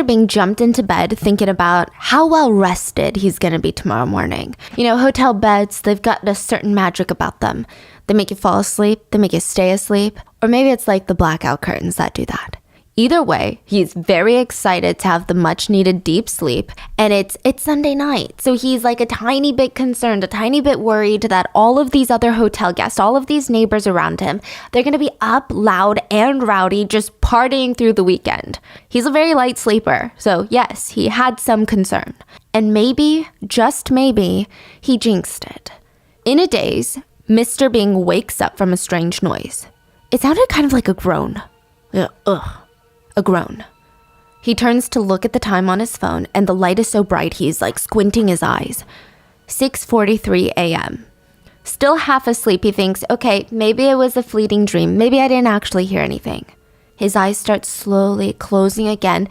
Bing jumped into bed thinking about how well rested he's gonna be tomorrow morning. You know, hotel beds, they've got a certain magic about them. They make you fall asleep, they make you stay asleep, or maybe it's like the blackout curtains that do that. Either way, he's very excited to have the much needed deep sleep, and it's Sunday night. So he's like a tiny bit concerned, a tiny bit worried that all of these other hotel guests, all of these neighbors around him, they're gonna be up loud and rowdy, just partying through the weekend. He's a very light sleeper, so yes, he had some concern. And maybe, just maybe, he jinxed it. In a daze, Mr. Bing wakes up from a strange noise. It sounded kind of like a groan. A groan. He turns to look at the time on his phone, and the light is so bright he's like squinting his eyes. 6:43 a.m. Still half asleep, he thinks, okay, maybe it was a fleeting dream. Maybe I didn't actually hear anything. His eyes start slowly closing again,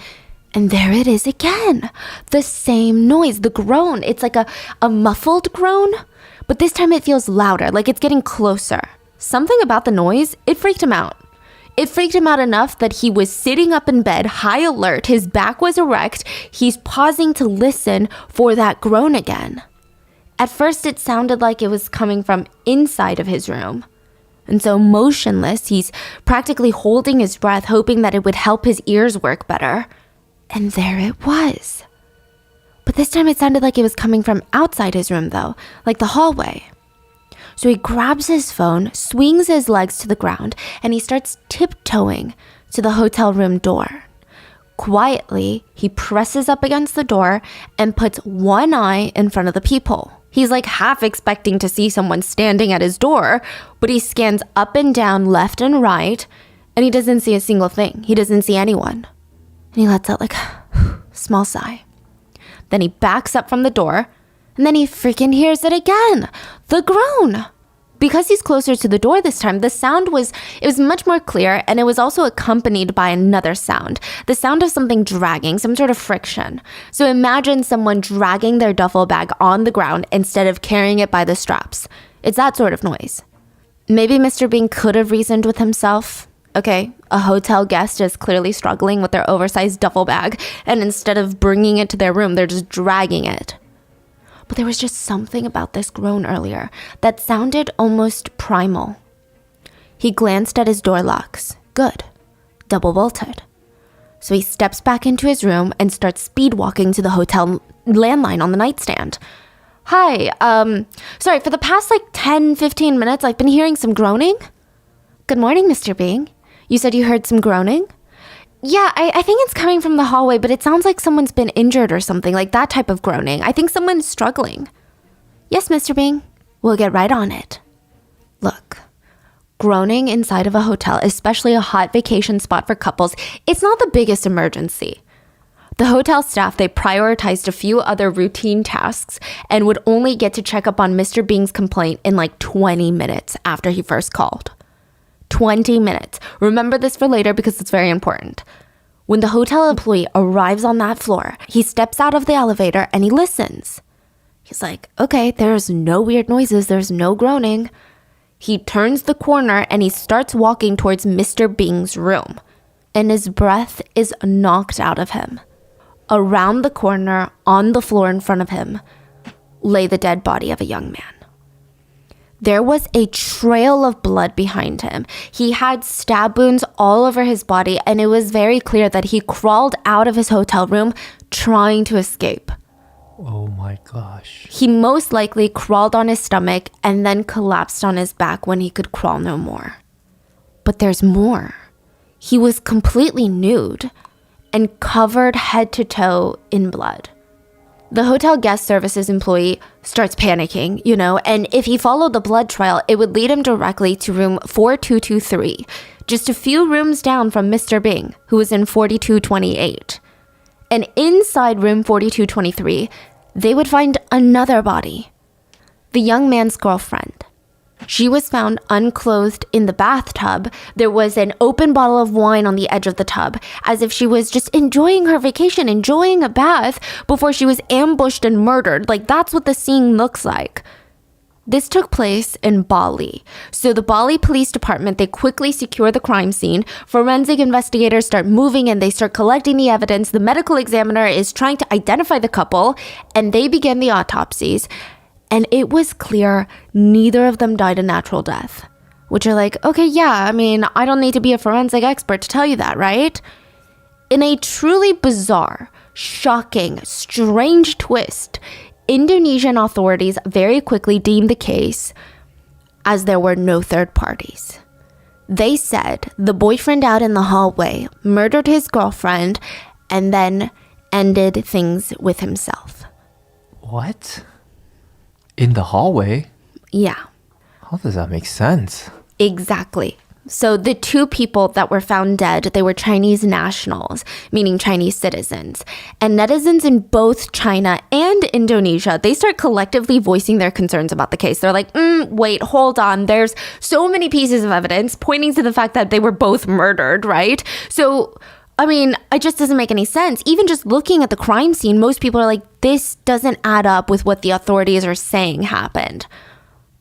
and there it is again. The same noise, the groan. It's like a muffled groan, but this time it feels louder, like it's getting closer. Something about the noise, it freaked him out. It freaked him out enough that he was sitting up in bed, high alert, his back was erect, he's pausing to listen for that groan again. At first it sounded like it was coming from inside of his room. And so motionless, he's practically holding his breath, hoping that it would help his ears work better. And there it was. But this time it sounded like it was coming from outside his room though, like the hallway. So he grabs his phone, swings his legs to the ground, and he starts tiptoeing to the hotel room door. Quietly, he presses up against the door and puts one eye in front of the peephole. He's like half expecting to see someone standing at his door, but he scans up and down, left and right, and he doesn't see a single thing. He doesn't see anyone. And he lets out like a small sigh. Then he backs up from the door, and then he freaking hears it again. The groan. Because he's closer to the door this time, the sound was much more clear, and it was also accompanied by another sound. The sound of something dragging, some sort of friction. So imagine someone dragging their duffel bag on the ground instead of carrying it by the straps. It's that sort of noise. Maybe Mr. Bing could have reasoned with himself. Okay, a hotel guest is clearly struggling with their oversized duffel bag, and instead of bringing it to their room, they're just dragging it. But there was just something about this groan earlier that sounded almost primal. He glanced at his door locks. Good. Double bolted. So he steps back into his room and starts speed walking to the hotel landline on the nightstand. Hi, sorry, for the past 10, 15 minutes, I've been hearing some groaning. Good morning, Mr. Bing. You said you heard some groaning? Yeah, I think it's coming from the hallway, but it sounds like someone's been injured or something, like that type of groaning. I think someone's struggling. Yes, Mr. Bing, we'll get right on it. Look, groaning inside of a hotel, especially a hot vacation spot for couples, it's not the biggest emergency. The hotel staff, they prioritized a few other routine tasks and would only get to check up on Mr. Bing's complaint in 20 minutes after he first called. 20 minutes. Remember this for later because it's very important. When the hotel employee arrives on that floor, he steps out of the elevator and he listens. He's like, okay, there's no weird noises, there's no groaning. He turns the corner and he starts walking towards Mr. Bing's room. And his breath is knocked out of him. Around the corner, on the floor in front of him, lay the dead body of a young man. There was a trail of blood behind him. He had stab wounds all over his body, and it was very clear that he crawled out of his hotel room trying to escape. Oh my gosh. He most likely crawled on his stomach and then collapsed on his back when he could crawl no more. But there's more. He was completely nude and covered head to toe in blood. The hotel guest services employee starts panicking, and if he followed the blood trail, it would lead him directly to room 4223, just a few rooms down from Mr. Bing, who was in 4228. And inside room 4223, they would find another body, the young man's girlfriend. She was found unclothed in the bathtub. There was an open bottle of wine on the edge of the tub, as if she was just enjoying her vacation, enjoying a bath, before she was ambushed and murdered. That's what the scene looks like. This took place in Bali. So the Bali Police Department, they quickly secure the crime scene. Forensic investigators start moving and they start collecting the evidence. The medical examiner is trying to identify the couple and they begin the autopsies. And it was clear neither of them died a natural death. Which are like, okay, yeah, I mean, I don't need to be a forensic expert to tell you that, right? In a truly bizarre, shocking, strange twist, Indonesian authorities very quickly deemed the case as there were no third parties. They said the boyfriend out in the hallway murdered his girlfriend and then ended things with himself. What? In the hallway? Yeah. How does that make sense? Exactly. So the two people that were found dead, they were Chinese nationals, meaning Chinese citizens. And netizens in both China and Indonesia, they start collectively voicing their concerns about the case. They're like, wait, hold on. There's so many pieces of evidence pointing to the fact that they were both murdered, right? So, I mean, it just doesn't make any sense. Even just looking at the crime scene, most people are like, this doesn't add up with what the authorities are saying happened.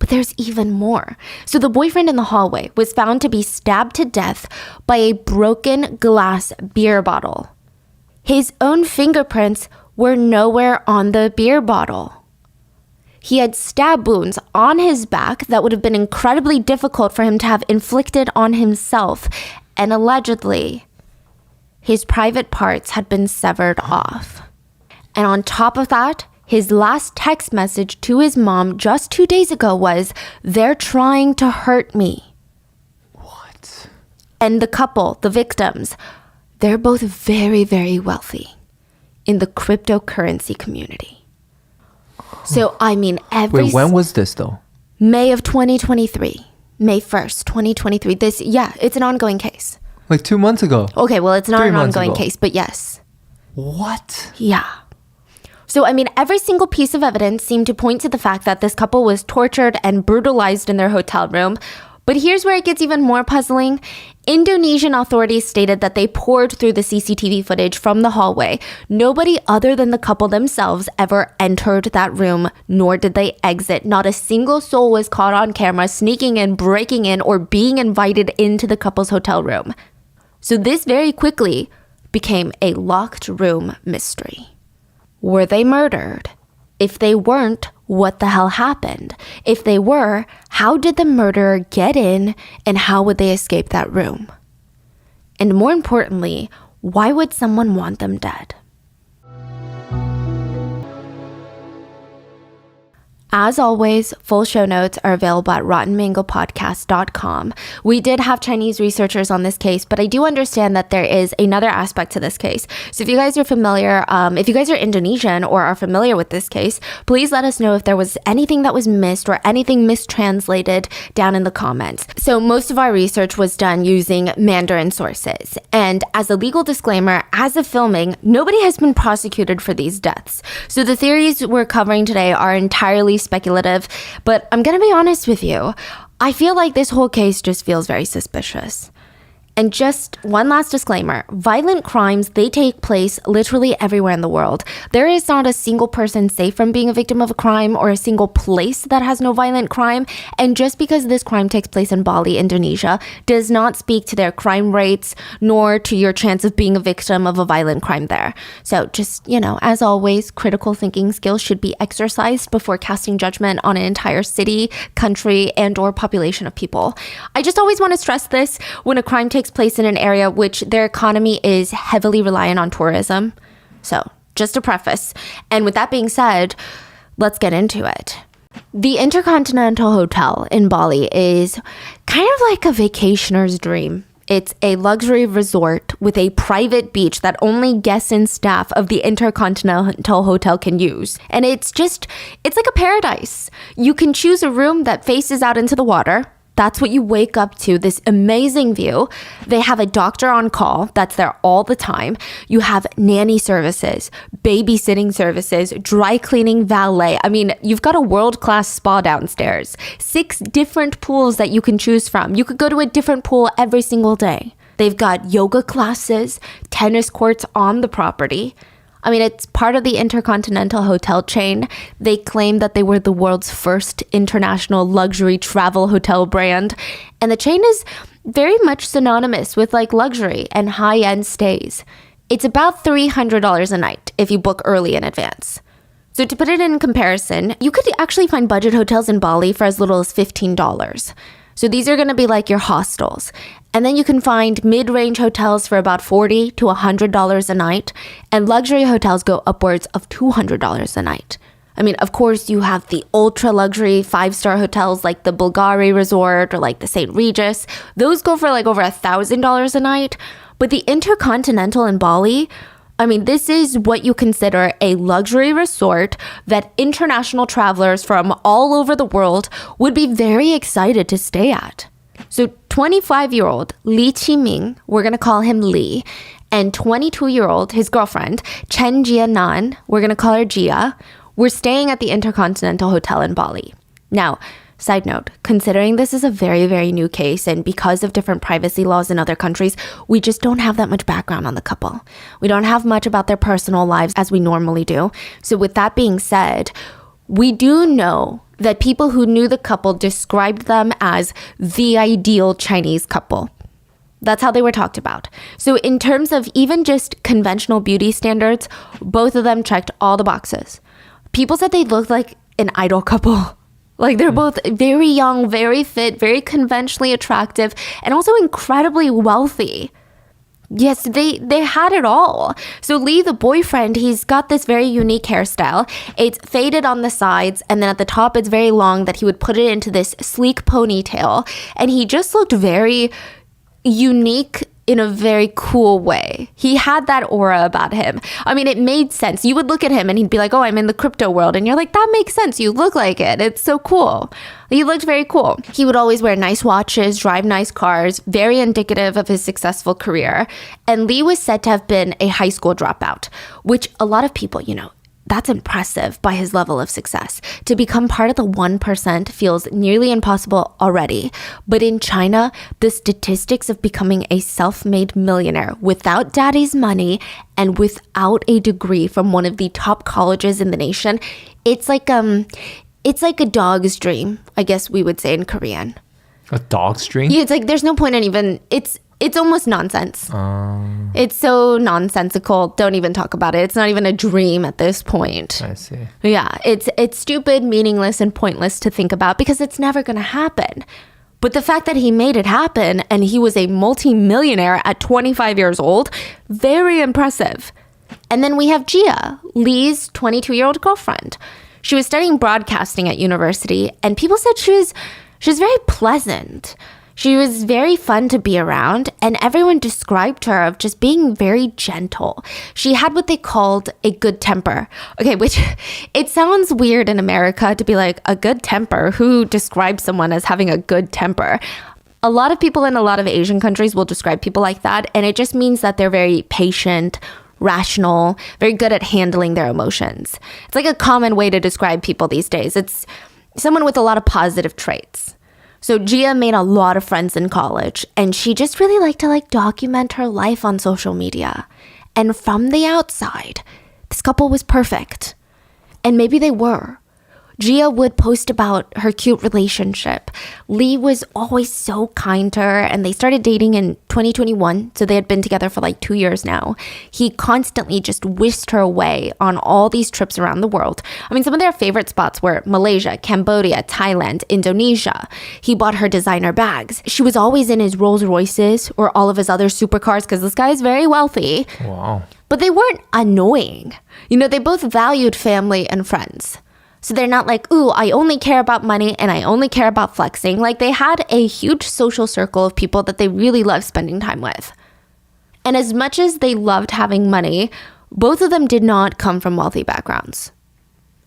But there's even more. So the boyfriend in the hallway was found to be stabbed to death by a broken glass beer bottle. His own fingerprints were nowhere on the beer bottle. He had stab wounds on his back that would have been incredibly difficult for him to have inflicted on himself. And allegedly, his private parts had been severed off. And on top of that, his last text message to his mom just 2 days ago was, "They're trying to hurt me." What? And the couple, the victims, they're both very, very wealthy in the cryptocurrency community. So, I mean, Wait, when was this though? May of 2023. May 1st, 2023. It's an ongoing case. Like 2 months ago. Okay, well, it's not 3 an months ongoing ago. case, but yes. What? Yeah. So, I mean, every single piece of evidence seemed to point to the fact that this couple was tortured and brutalized in their hotel room. But here's where it gets even more puzzling. Indonesian authorities stated that they poured through the CCTV footage from the hallway. Nobody other than the couple themselves ever entered that room, nor did they exit. Not a single soul was caught on camera sneaking in, breaking in, or being invited into the couple's hotel room. So this very quickly became a locked room mystery. Were they murdered? If they weren't, what the hell happened? If they were, how did the murderer get in and how would they escape that room? And more importantly, why would someone want them dead? As always, full show notes are available at rottenmangopodcast.com. We did have Chinese researchers on this case, but I do understand that there is another aspect to this case. So if you guys are familiar, if you guys are Indonesian or are familiar with this case, please let us know if there was anything that was missed or anything mistranslated down in the comments. So most of our research was done using Mandarin sources. And as a legal disclaimer, as of filming, nobody has been prosecuted for these deaths. So the theories we're covering today are entirely speculative, but I'm gonna be honest with you. I feel like this whole case just feels very suspicious. And just one last disclaimer, violent crimes, they take place literally everywhere in the world. There is not a single person safe from being a victim of a crime or a single place that has no violent crime. And just because this crime takes place in Bali, Indonesia, does not speak to their crime rates, nor to your chance of being a victim of a violent crime there. So just, as always, critical thinking skills should be exercised before casting judgment on an entire city, country, and or population of people. I just always want to stress this when a crime takes place in an area which their economy is heavily reliant on tourism. So just a preface. And with that being said, let's get into it. The Intercontinental Hotel in Bali is kind of like a vacationer's dream. It's a luxury resort with a private beach that only guests and staff of the Intercontinental Hotel can use. And it's like a paradise. You can choose a room that faces out into the water. That's what you wake up to, this amazing view. They have a doctor on call that's there all the time. You have nanny services, babysitting services, dry cleaning, valet. I mean, you've got a world-class spa downstairs. 6 different pools that you can choose from. You could go to a different pool every single day. They've got yoga classes, tennis courts on the property. I mean, it's part of the Intercontinental Hotel chain. They claim that they were the world's first international luxury travel hotel brand. And the chain is very much synonymous with like luxury and high-end stays. It's about $300 a night if you book early in advance. So to put it in comparison, you could actually find budget hotels in Bali for as little as $15. So these are going to be like your hostels. And then you can find mid-range hotels for about $40 to $100 a night. And luxury hotels go upwards of $200 a night. I mean, of course, you have the ultra-luxury 5-star hotels like the Bulgari Resort or like the St. Regis. Those go for like over $1,000 a night. But the Intercontinental in Bali, I mean, this is what you consider a luxury resort that international travelers from all over the world would be very excited to stay at. So 25-year-old Li Qiming, we're going to call him Li, and 22-year-old, his girlfriend, Chen Jianan, we're going to call her Jia, we're staying at the Intercontinental Hotel in Bali. Now, side note, considering this is a very, very new case and because of different privacy laws in other countries, we just don't have that much background on the couple. We don't have much about their personal lives as we normally do. So with that being said, we do know that people who knew the couple described them as the ideal Chinese couple. That's how they were talked about. So in terms of even just conventional beauty standards, both of them checked all the boxes. People said they looked like an idol couple. Like they're both very young, very fit, very conventionally attractive, and also incredibly wealthy. Yes, they had it all. So Lee, the boyfriend, he's got this very unique hairstyle. It's faded on the sides, and then at the top it's very long that he would put it into this sleek ponytail. And he just looked very unique in a very cool way. He had that aura about him. I mean, it made sense. You would look at him and he'd be like, oh, I'm in the crypto world. And you're like, that makes sense. You look like it. It's so cool. He looked very cool. He would always wear nice watches, drive nice cars, very indicative of his successful career. And Lee was said to have been a high school dropout, which a lot of people, that's impressive by his level of success. To become part of the 1% feels nearly impossible already. But in China, the statistics of becoming a self-made millionaire without daddy's money and without a degree from one of the top colleges in the nation, it's like a dog's dream, I guess we would say in Korean. A dog's dream? Yeah, it's like there's no point in even, it's almost nonsense. It's so nonsensical. Don't even talk about it. It's not even a dream at this point. I see. Yeah, it's stupid, meaningless, and pointless to think about because it's never going to happen. But the fact that he made it happen and he was a multi-millionaire at 25 years old, very impressive. And then we have Jia, Lee's 22-year-old girlfriend. She was studying broadcasting at university, and people said she was very pleasant. She was very fun to be around, and everyone described her of just being very gentle. She had what they called a good temper. Okay, which it sounds weird in America to be like, a good temper? Who describes someone as having a good temper? A lot of people in a lot of Asian countries will describe people like that, and it just means that they're very patient, rational, very good at handling their emotions. It's like a common way to describe people these days. It's someone with a lot of positive traits. So Jia made a lot of friends in college, and she just really liked to document her life on social media. And from the outside, this couple was perfect. And maybe they were. Jia would post about her cute relationship. Lee was always so kind to her, and they started dating in 2021, so they had been together for 2 years now. He constantly just whisked her away on all these trips around the world. I mean, some of their favorite spots were Malaysia, Cambodia, Thailand, Indonesia. He bought her designer bags. She was always in his Rolls Royces or all of his other supercars because this guy is very wealthy. Wow. But they weren't annoying. They both valued family and friends. So they're not like, ooh, I only care about money and I only care about flexing. They had a huge social circle of people that they really loved spending time with. And as much as they loved having money, both of them did not come from wealthy backgrounds.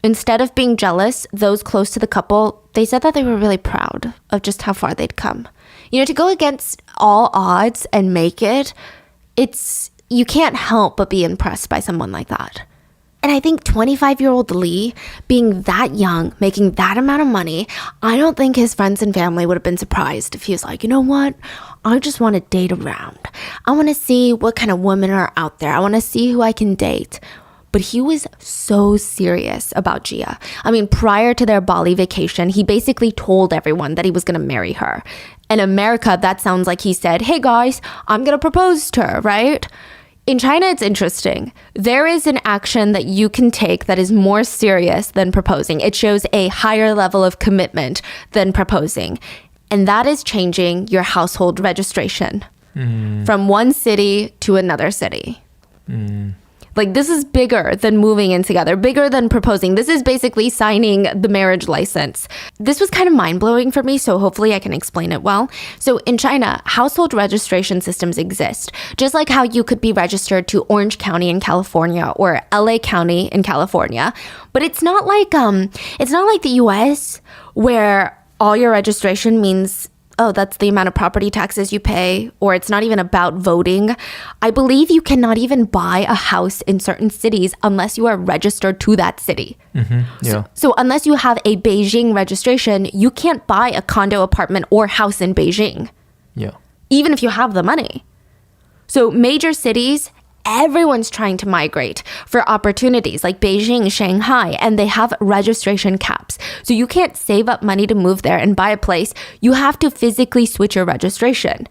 Instead of being jealous, those close to the couple, they said that they were really proud of just how far they'd come. To go against all odds and make it, you can't help but be impressed by someone like that. And I think 25-year-old Lee, being that young, making that amount of money, I don't think his friends and family would have been surprised if he was like, you know what? I just want to date around. I want to see what kind of women are out there. I want to see who I can date. But but he was so serious about Gia. I mean, prior to their Bali vacation, he basically told everyone that he was going to marry her. In America, that sounds like he said, hey guys, I'm going to propose to her, right? In China, it's interesting. There is an action that you can take that is more serious than proposing. It shows a higher level of commitment than proposing. And that is changing your household registration from one city to another city. Like, this is bigger than moving in together, bigger than proposing. This is basically signing the marriage license. This was kind of mind-blowing for me, so hopefully I can explain it well. So in China, household registration systems exist, just like how you could be registered to Orange County in California or LA County in California. But it's not like the US, where all your registration means, oh, that's the amount of property taxes you pay, or it's not even about voting. I believe you cannot even buy a house in certain cities unless you are registered to that city. Yeah. So unless you have a Beijing registration, you can't buy a condo, apartment, or house in Beijing, Yeah. even if you have the money. So major cities, everyone's trying to migrate for opportunities like Beijing, Shanghai, and they have registration caps. So you can't save up money to move there and buy a place. You have to physically switch your registration.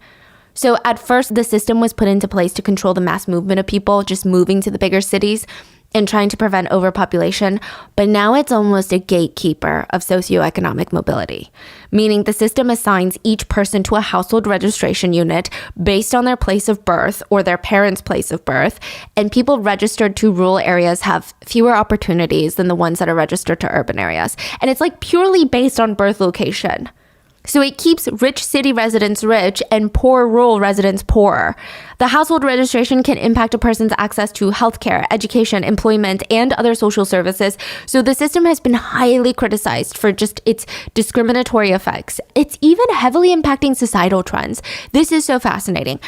So at first, the system was put into place to control the mass movement of people just moving to the bigger cities and trying to prevent overpopulation. But now it's almost a gatekeeper of socioeconomic mobility, meaning the system assigns each person to a household registration unit based on their place of birth or their parents' place of birth. And people registered to rural areas have fewer opportunities than the ones that are registered to urban areas. And it's like purely based on birth location. So it keeps rich city residents rich and poor rural residents poorer. The household registration can impact a person's access to healthcare, education, employment, and other social services. So the system has been highly criticized for just its discriminatory effects. It's even heavily impacting societal trends. This is so fascinating.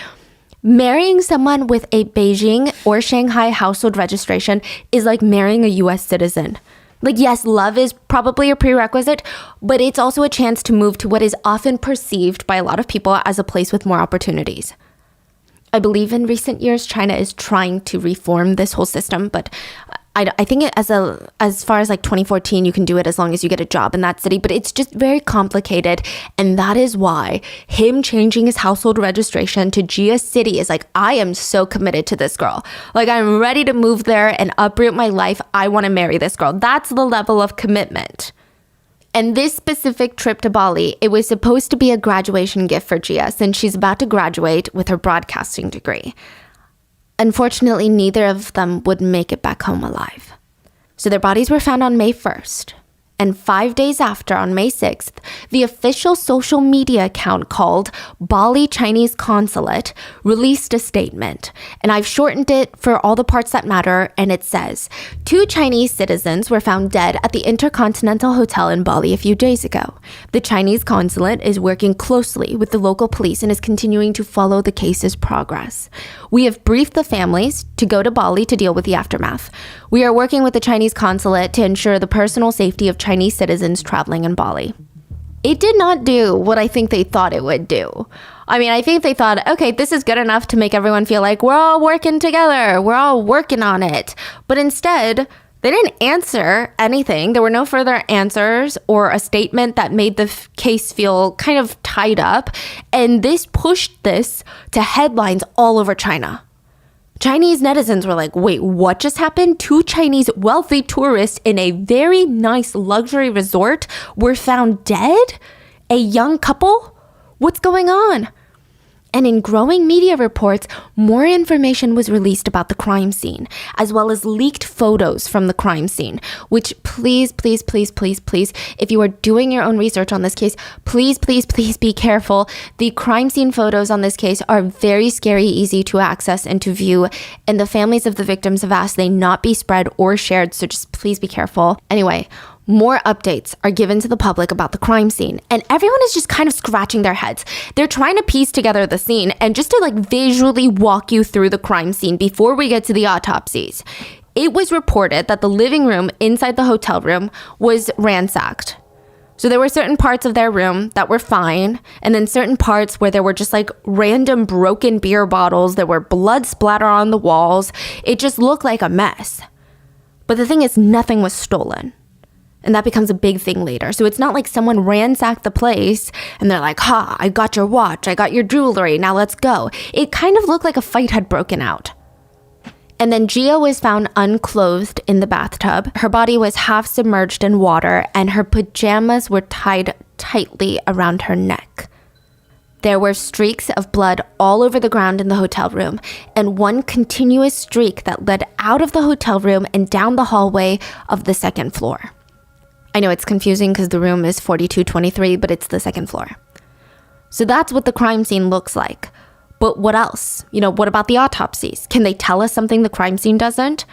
Marrying someone with a Beijing or Shanghai household registration is like marrying a US citizen. Like, yes, love is probably a prerequisite, but it's also a chance to move to what is often perceived by a lot of people as a place with more opportunities. I believe in recent years, China is trying to reform this whole system, but I think as far as like 2014, you can do it as long as you get a job in that city, but it's just very complicated. And that is why him changing his household registration to Gia City is like, I am so committed to this girl. Like, I'm ready to move there and uproot my life. I want to marry this girl. That's the level of commitment. And this specific trip to Bali, it was supposed to be a graduation gift for Gia since she's about to graduate with her broadcasting degree. Unfortunately, neither of them would make it back home alive. So their bodies were found on May 1st. And 5 days after, on May 6th, the official social media account called Bali Chinese Consulate released a statement. And I've shortened it for all the parts that matter. And it says, 2 Chinese citizens were found dead at the Intercontinental Hotel in Bali a few days ago. The Chinese consulate is working closely with the local police and is continuing to follow the case's progress. We have briefed the families to go to Bali to deal with the aftermath. We are working with the Chinese consulate to ensure the personal safety of Chinese citizens traveling in Bali. It did not do what I think they thought it would do. I mean, I think they thought, okay, this is good enough to make everyone feel like we're all working together. We're all working on it. But instead, they didn't answer anything. There were no further answers or a statement that made the case feel kind of tied up. And this pushed this to headlines all over China. Chinese netizens were like, wait, what just happened? 2 Chinese wealthy tourists in a very nice luxury resort were found dead? A young couple? What's going on? And in growing media reports, more information was released about the crime scene, as well as leaked photos from the crime scene, which please, if you are doing your own research on this case, please be careful. The crime scene photos on this case are very scary, easy to access and to view, and the families of the victims have asked they not be spread or shared, so just please be careful. Anyway, more updates are given to the public about the crime scene, and everyone is just kind of scratching their heads. They're trying to piece together the scene and just to like visually walk you through the crime scene before we get to the autopsies. It was reported that the living room inside the hotel room was ransacked. So there were certain parts of their room that were fine, and then certain parts where there were just like random broken beer bottles, there were blood splatter on the walls. It just looked like a mess. But the thing is, nothing was stolen. And that becomes a big thing later. So it's not like someone ransacked the place and they're like, ha, I got your watch, I got your jewelry, now let's go. It kind of looked like a fight had broken out. And then Gia was found unclothed in the bathtub. Her body was half submerged in water and her pajamas were tied tightly around her neck. There were streaks of blood all over the ground in the hotel room and one continuous streak that led out of the hotel room and down the hallway of the second floor. I know it's confusing because the room is 4223, but it's the second floor. So that's what the crime scene looks like. But what else? What about the autopsies? Can they tell us something the crime scene doesn't?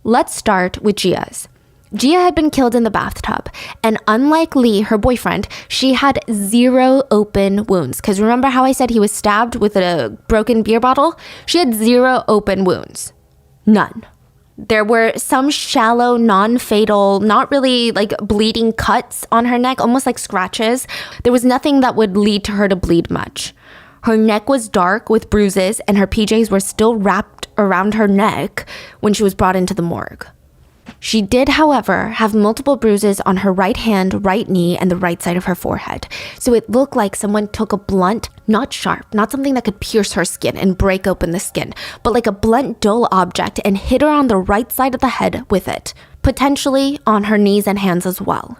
Let's start with Gia's. Gia had been killed in the bathtub, and unlike Lee, her boyfriend, she had 0 open wounds. Because remember how I said he was stabbed with a broken beer bottle? She had 0 open wounds. None. There were some shallow, non-fatal, not really like bleeding cuts on her neck, almost like scratches. There was nothing that would lead to her to bleed much. Her neck was dark with bruises and her PJs were still wrapped around her neck when she was brought into the morgue. She did, however, have multiple bruises on her right hand, right knee, and the right side of her forehead. So it looked like someone took a blunt, not sharp, not something that could pierce her skin and break open the skin, but like a blunt, dull object and hit her on the right side of the head with it, potentially on her knees and hands as well.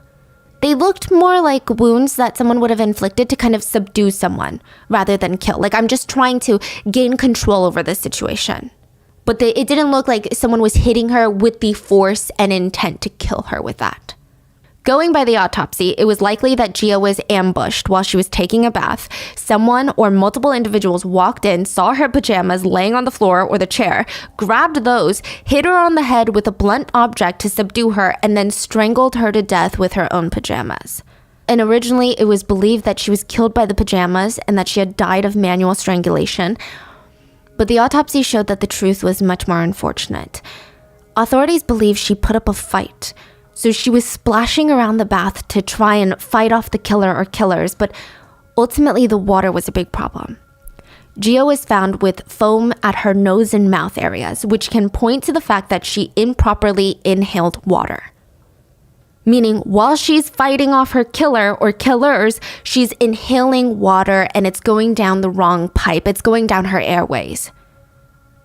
They looked more like wounds that someone would have inflicted to kind of subdue someone rather than kill. Like, I'm just trying to gain control over this situation. But it didn't look like someone was hitting her with the force and intent to kill her with that. Going by the autopsy, it was likely that Gia was ambushed while she was taking a bath. Someone or multiple individuals walked in, saw her pajamas laying on the floor or the chair, grabbed those, hit her on the head with a blunt object to subdue her, and then strangled her to death with her own pajamas. And originally, it was believed that she was killed by the pajamas and that she had died of manual strangulation. But the autopsy showed that the truth was much more unfortunate. Authorities believe she put up a fight. So she was splashing around the bath to try and fight off the killer or killers, but ultimately the water was a big problem. Gia was found with foam at her nose and mouth areas, which can point to the fact that she improperly inhaled water. Meaning, while she's fighting off her killer or killers, she's inhaling water and it's going down the wrong pipe. It's going down her airways.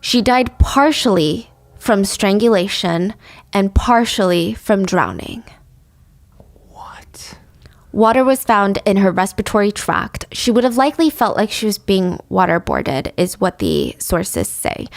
She died partially from strangulation and partially from drowning. What? Water was found in her respiratory tract. She would have likely felt like she was being waterboarded, is what the sources say.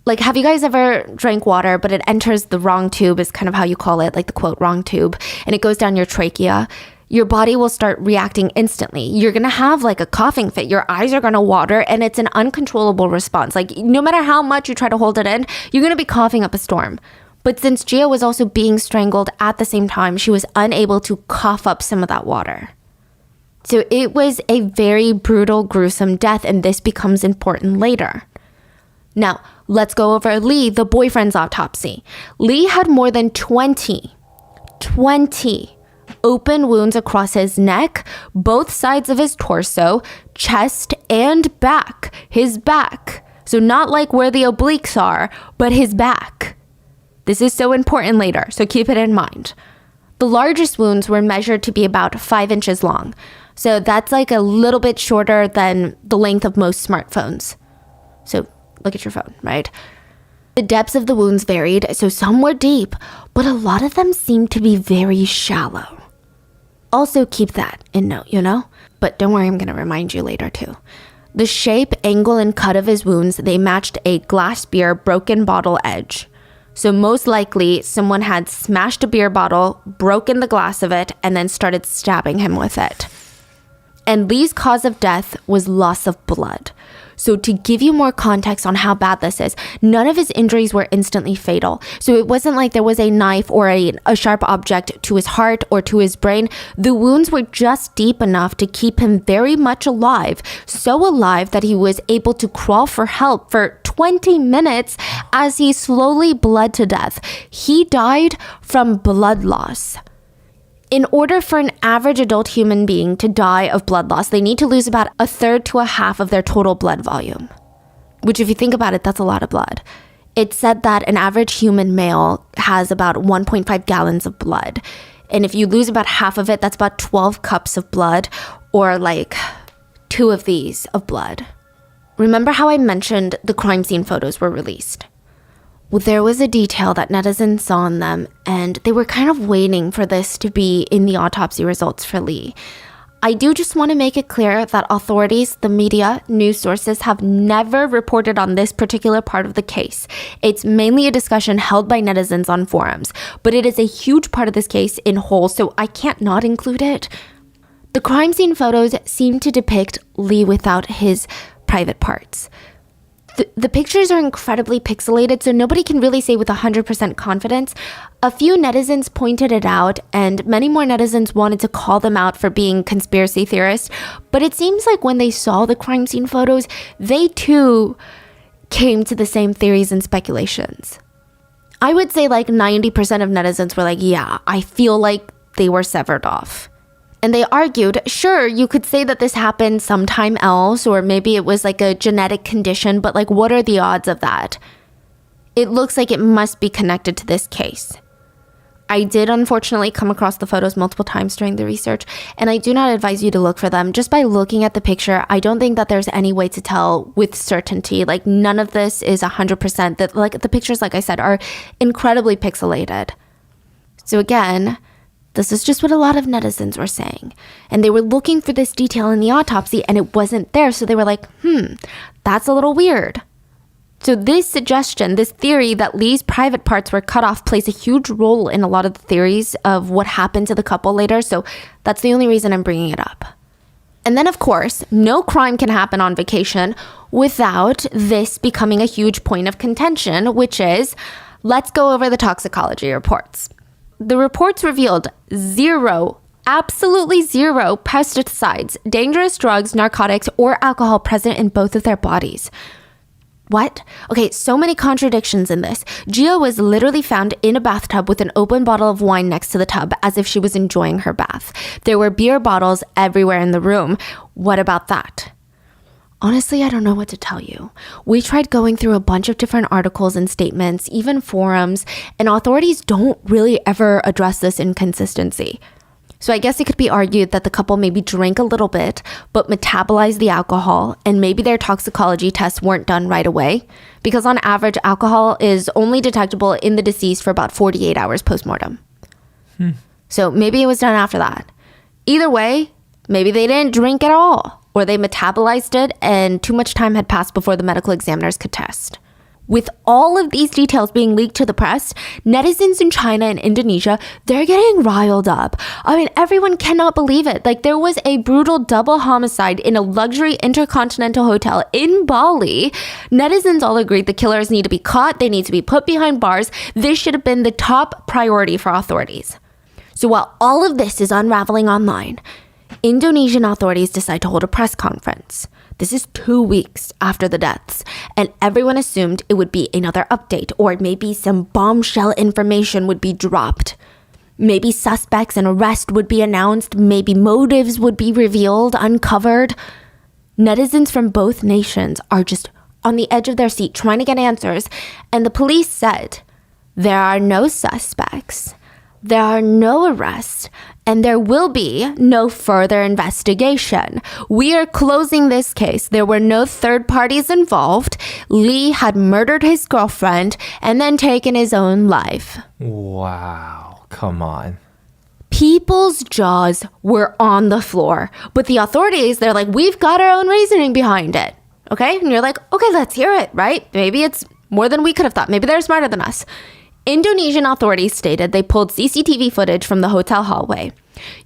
Like, have you guys ever drank water, but it enters the wrong tube, is kind of how you call it, like the quote, wrong tube, and it goes down your trachea? Your body will start reacting instantly. You're going to have like a coughing fit. Your eyes are going to water and it's an uncontrollable response. Like, no matter how much you try to hold it in, you're going to be coughing up a storm. But since Gia was also being strangled at the same time, she was unable to cough up some of that water. So it was a very brutal, gruesome death, and this becomes important later. Now, let's go over Lee, the boyfriend's autopsy. Lee had more than 20 open wounds across his neck, both sides of his torso, chest, and back. His back. So not like where the obliques are, but his back. This is so important later, so keep it in mind. The largest wounds were measured to be about 5 inches long. So that's like a little bit shorter than the length of most smartphones. So look at your phone, right? The depths of the wounds varied, so some were deep, but a lot of them seemed to be very shallow. Also keep that in note, But don't worry, I'm going to remind you later too. The shape, angle, and cut of his wounds, they matched a glass beer broken bottle edge. So most likely, someone had smashed a beer bottle, broken the glass of it, and then started stabbing him with it. And Lee's cause of death was loss of blood. So to give you more context on how bad this is, none of his injuries were instantly fatal. So it wasn't like there was a knife or a sharp object to his heart or to his brain. The wounds were just deep enough to keep him very much alive. So alive that he was able to crawl for help for 20 minutes as he slowly bled to death. He died from blood loss. In order for an average adult human being to die of blood loss, they need to lose about 1/3 to 1/2 of their total blood volume. Which, if you think about it, that's a lot of blood. It's said that an average human male has about 1.5 gallons of blood. And if you lose about half of it, that's about 12 cups of blood, or like 2 of these of blood. Remember how I mentioned the crime scene photos were released? Well, there was a detail that netizens saw in them, and they were kind of waiting for this to be in the autopsy results for Lee. I do just want to make it clear that authorities, the media, news sources have never reported on this particular part of the case. It's mainly a discussion held by netizens on forums, but it is a huge part of this case in whole, so I can't not include it. The crime scene photos seem to depict Lee without his private parts. The pictures are incredibly pixelated, so nobody can really say with 100% confidence. A few netizens pointed it out, and many more netizens wanted to call them out for being conspiracy theorists. But it seems like when they saw the crime scene photos, they too came to the same theories and speculations. I would say like 90% of netizens were like, yeah, I feel like they were severed off. And they argued, sure, you could say that this happened sometime else, or maybe it was like a genetic condition, but like, what are the odds of that? It looks like it must be connected to this case. I did unfortunately come across the photos multiple times during the research, and I do not advise you to look for them. Just by looking at the picture, I don't think that there's any way to tell with certainty. Like, none of this is 100%. That, like, the pictures, like I said, are incredibly pixelated. So again, this is just what a lot of netizens were saying. And they were looking for this detail in the autopsy, and it wasn't there. So they were like, that's a little weird. So this suggestion, this theory that Lee's private parts were cut off plays a huge role in a lot of the theories of what happened to the couple later. So that's the only reason I'm bringing it up. And then, of course, no crime can happen on vacation without this becoming a huge point of contention, which is, let's go over the toxicology reports. The reports revealed absolutely zero pesticides, dangerous drugs, narcotics, or alcohol present in both of their bodies. What? Okay, so many contradictions in this. Gia was literally found in a bathtub with an open bottle of wine next to the tub, as if she was enjoying her bath. There were beer bottles everywhere in the room. What about that? Honestly, I don't know what to tell you. We tried going through a bunch of different articles and statements, even forums, and authorities don't really ever address this inconsistency. So I guess it could be argued that the couple maybe drank a little bit, but metabolized the alcohol, and maybe their toxicology tests weren't done right away, because on average, alcohol is only detectable in the deceased for about 48 hours postmortem. So maybe it was done after that. Either way, maybe they didn't drink at all, or they metabolized it and too much time had passed before the medical examiners could test. With all of these details being leaked to the press, netizens in China and Indonesia, they're getting riled up. I mean, everyone cannot believe it. Like, there was a brutal double homicide in a luxury intercontinental hotel in Bali. Netizens all agreed the killers need to be caught. They need to be put behind bars. This should have been the top priority for authorities. So while all of this is unraveling online, Indonesian authorities decide to hold a press conference. This is 2 weeks after the deaths, and everyone assumed it would be another update, or maybe some bombshell information would be dropped. Maybe suspects and arrest would be announced, maybe motives would be revealed, uncovered. Netizens from both nations are just on the edge of their seat trying to get answers, and the police said, there are no suspects, there are no arrests, and there will be no further investigation. We are closing this case. There were no third parties involved. Lee had murdered his girlfriend and then taken his own life. Wow, come on. People's jaws were on the floor. But the authorities, they're like, we've got our own reasoning behind it. Okay? And you're like, okay, let's hear it, right? Maybe it's more than we could have thought. Maybe they're smarter than us. Indonesian authorities stated they pulled CCTV footage from the hotel hallway.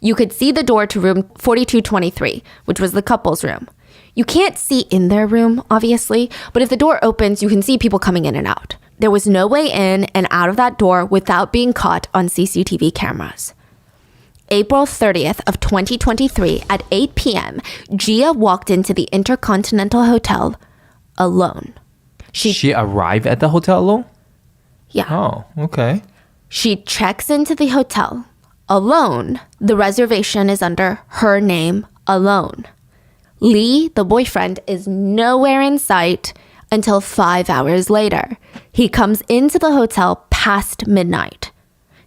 You could see the door to room 4223, which was the couple's room. You can't see in their room, obviously, but if the door opens, you can see people coming in and out. There was no way in and out of that door without being caught on CCTV cameras. April 30th of 2023 at 8 p.m., Gia walked into the Intercontinental Hotel alone. She arrived at the hotel alone? Yeah. Oh, okay. She checks into the hotel alone. The reservation is under her name alone. Lee, the boyfriend, is nowhere in sight. until 5 hours later. He comes into the hotel past midnight.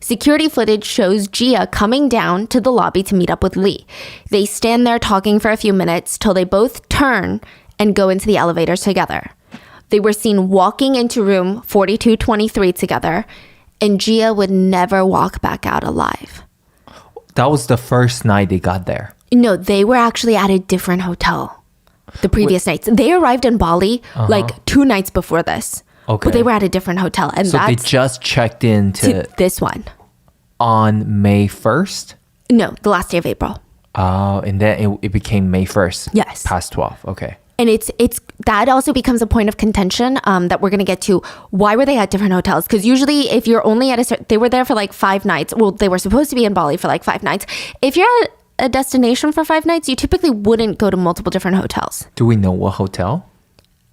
Security footage shows Gia coming down to the lobby to meet up with Lee. They stand there talking for a few minutes till they both turn and go into the elevators together. They were seen walking into room 4223 together, and Gia would never walk back out alive. That was the first night they got there. No, they were actually at a different hotel the previous nights. They arrived in Bali like 2 nights before this. Okay. But they were at a different hotel. And So that's they just checked in to this one. on May 1st? No, the last day of April. Oh, and then it became May 1st. Yes. Past 12. Okay. And it's that also becomes a point of contention that we're going to get to. Why were they at different hotels? Because usually if you're only at they were there for like 5 nights. Well, they were supposed to be in Bali for like 5 nights. If you're at a destination for 5 nights, you typically wouldn't go to multiple different hotels. Do we know what hotel?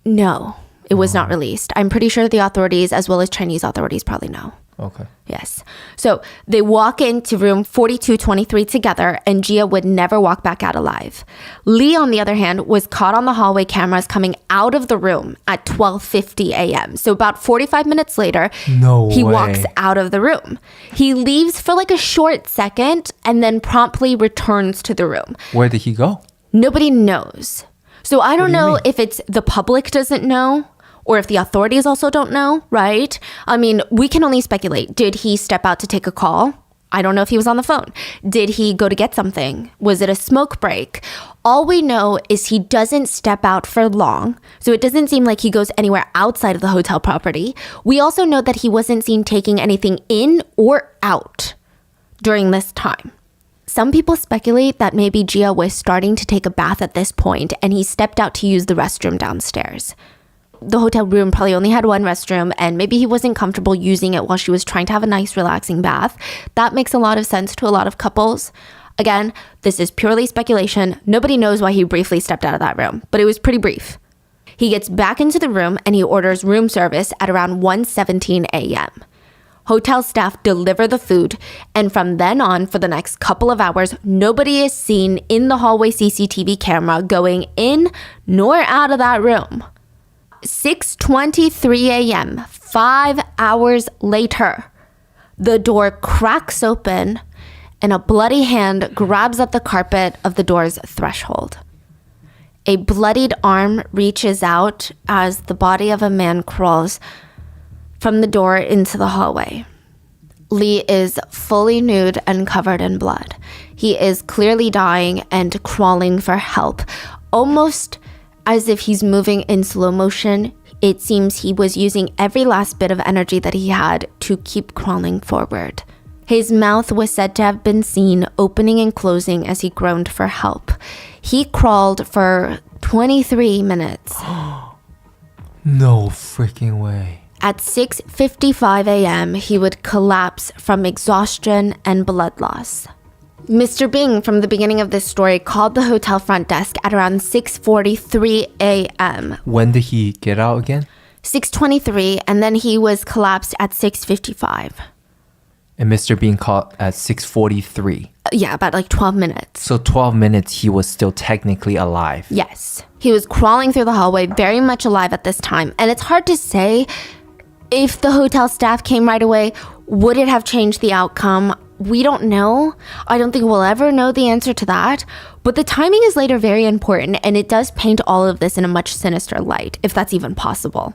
No, it was not released. I'm pretty sure the authorities, as well as Chinese authorities, probably know. Okay. Yes. So they walk into room 4223 together, and Gia would never walk back out alive. Lee, on the other hand, was caught on the hallway cameras coming out of the room at 12:50 a.m. So about 45 minutes later, No he way. walks out of the room. He leaves for like a short second and then promptly returns to the room. Where did he go? Nobody knows. So I don't do you know mean? if it's the public doesn't know or if the authorities also don't know, right? I mean, we can only speculate. Did he step out to take a call? I don't know if he was on the phone. Did he go to get something? Was it a smoke break? All we know is he doesn't step out for long, so it doesn't seem like he goes anywhere outside of the hotel property. We also know that he wasn't seen taking anything in or out during this time. Some people speculate that maybe Gia was starting to take a bath at this point and he stepped out to use the restroom downstairs. The hotel room probably only had one restroom and maybe he wasn't comfortable using it while she was trying to have a nice relaxing bath. That makes a lot of sense to a lot of couples. Again, this is purely speculation. Nobody knows why he briefly stepped out of that room, but it was pretty brief. He gets back into the room and he orders room service at around 1:17 a.m. Hotel staff deliver the food, and from then on, for the next couple of hours, nobody is seen in the hallway CCTV camera going in nor out of that room. 6:23 a.m., 5 hours later, the door cracks open and a bloody hand grabs at the carpet of the door's threshold. A bloodied arm reaches out as the body of a man crawls from the door into the hallway. Lee is fully nude and covered in blood. He is clearly dying and crawling for help, almost as if he's moving in slow motion. It seems he was using every last bit of energy that he had to keep crawling forward. His mouth was said to have been seen opening and closing as he groaned for help. He crawled for 23 minutes. No freaking way. At 6:55 a.m., he would collapse from exhaustion and blood loss. Mr. Bing, from the beginning of this story, called the hotel front desk at around 6:43 a.m. When did he get out again? 6:23, and then he was collapsed at 6:55. And Mr. Bean called at 6:43. Yeah, about like 12 minutes. So 12 minutes he was still technically alive. Yes. He was crawling through the hallway, very much alive at this time. And it's hard to say if the hotel staff came right away, would it have changed the outcome? We don't know. I don't think we'll ever know the answer to that. But the timing is later very important, and it does paint all of this in a much sinister light, if that's even possible.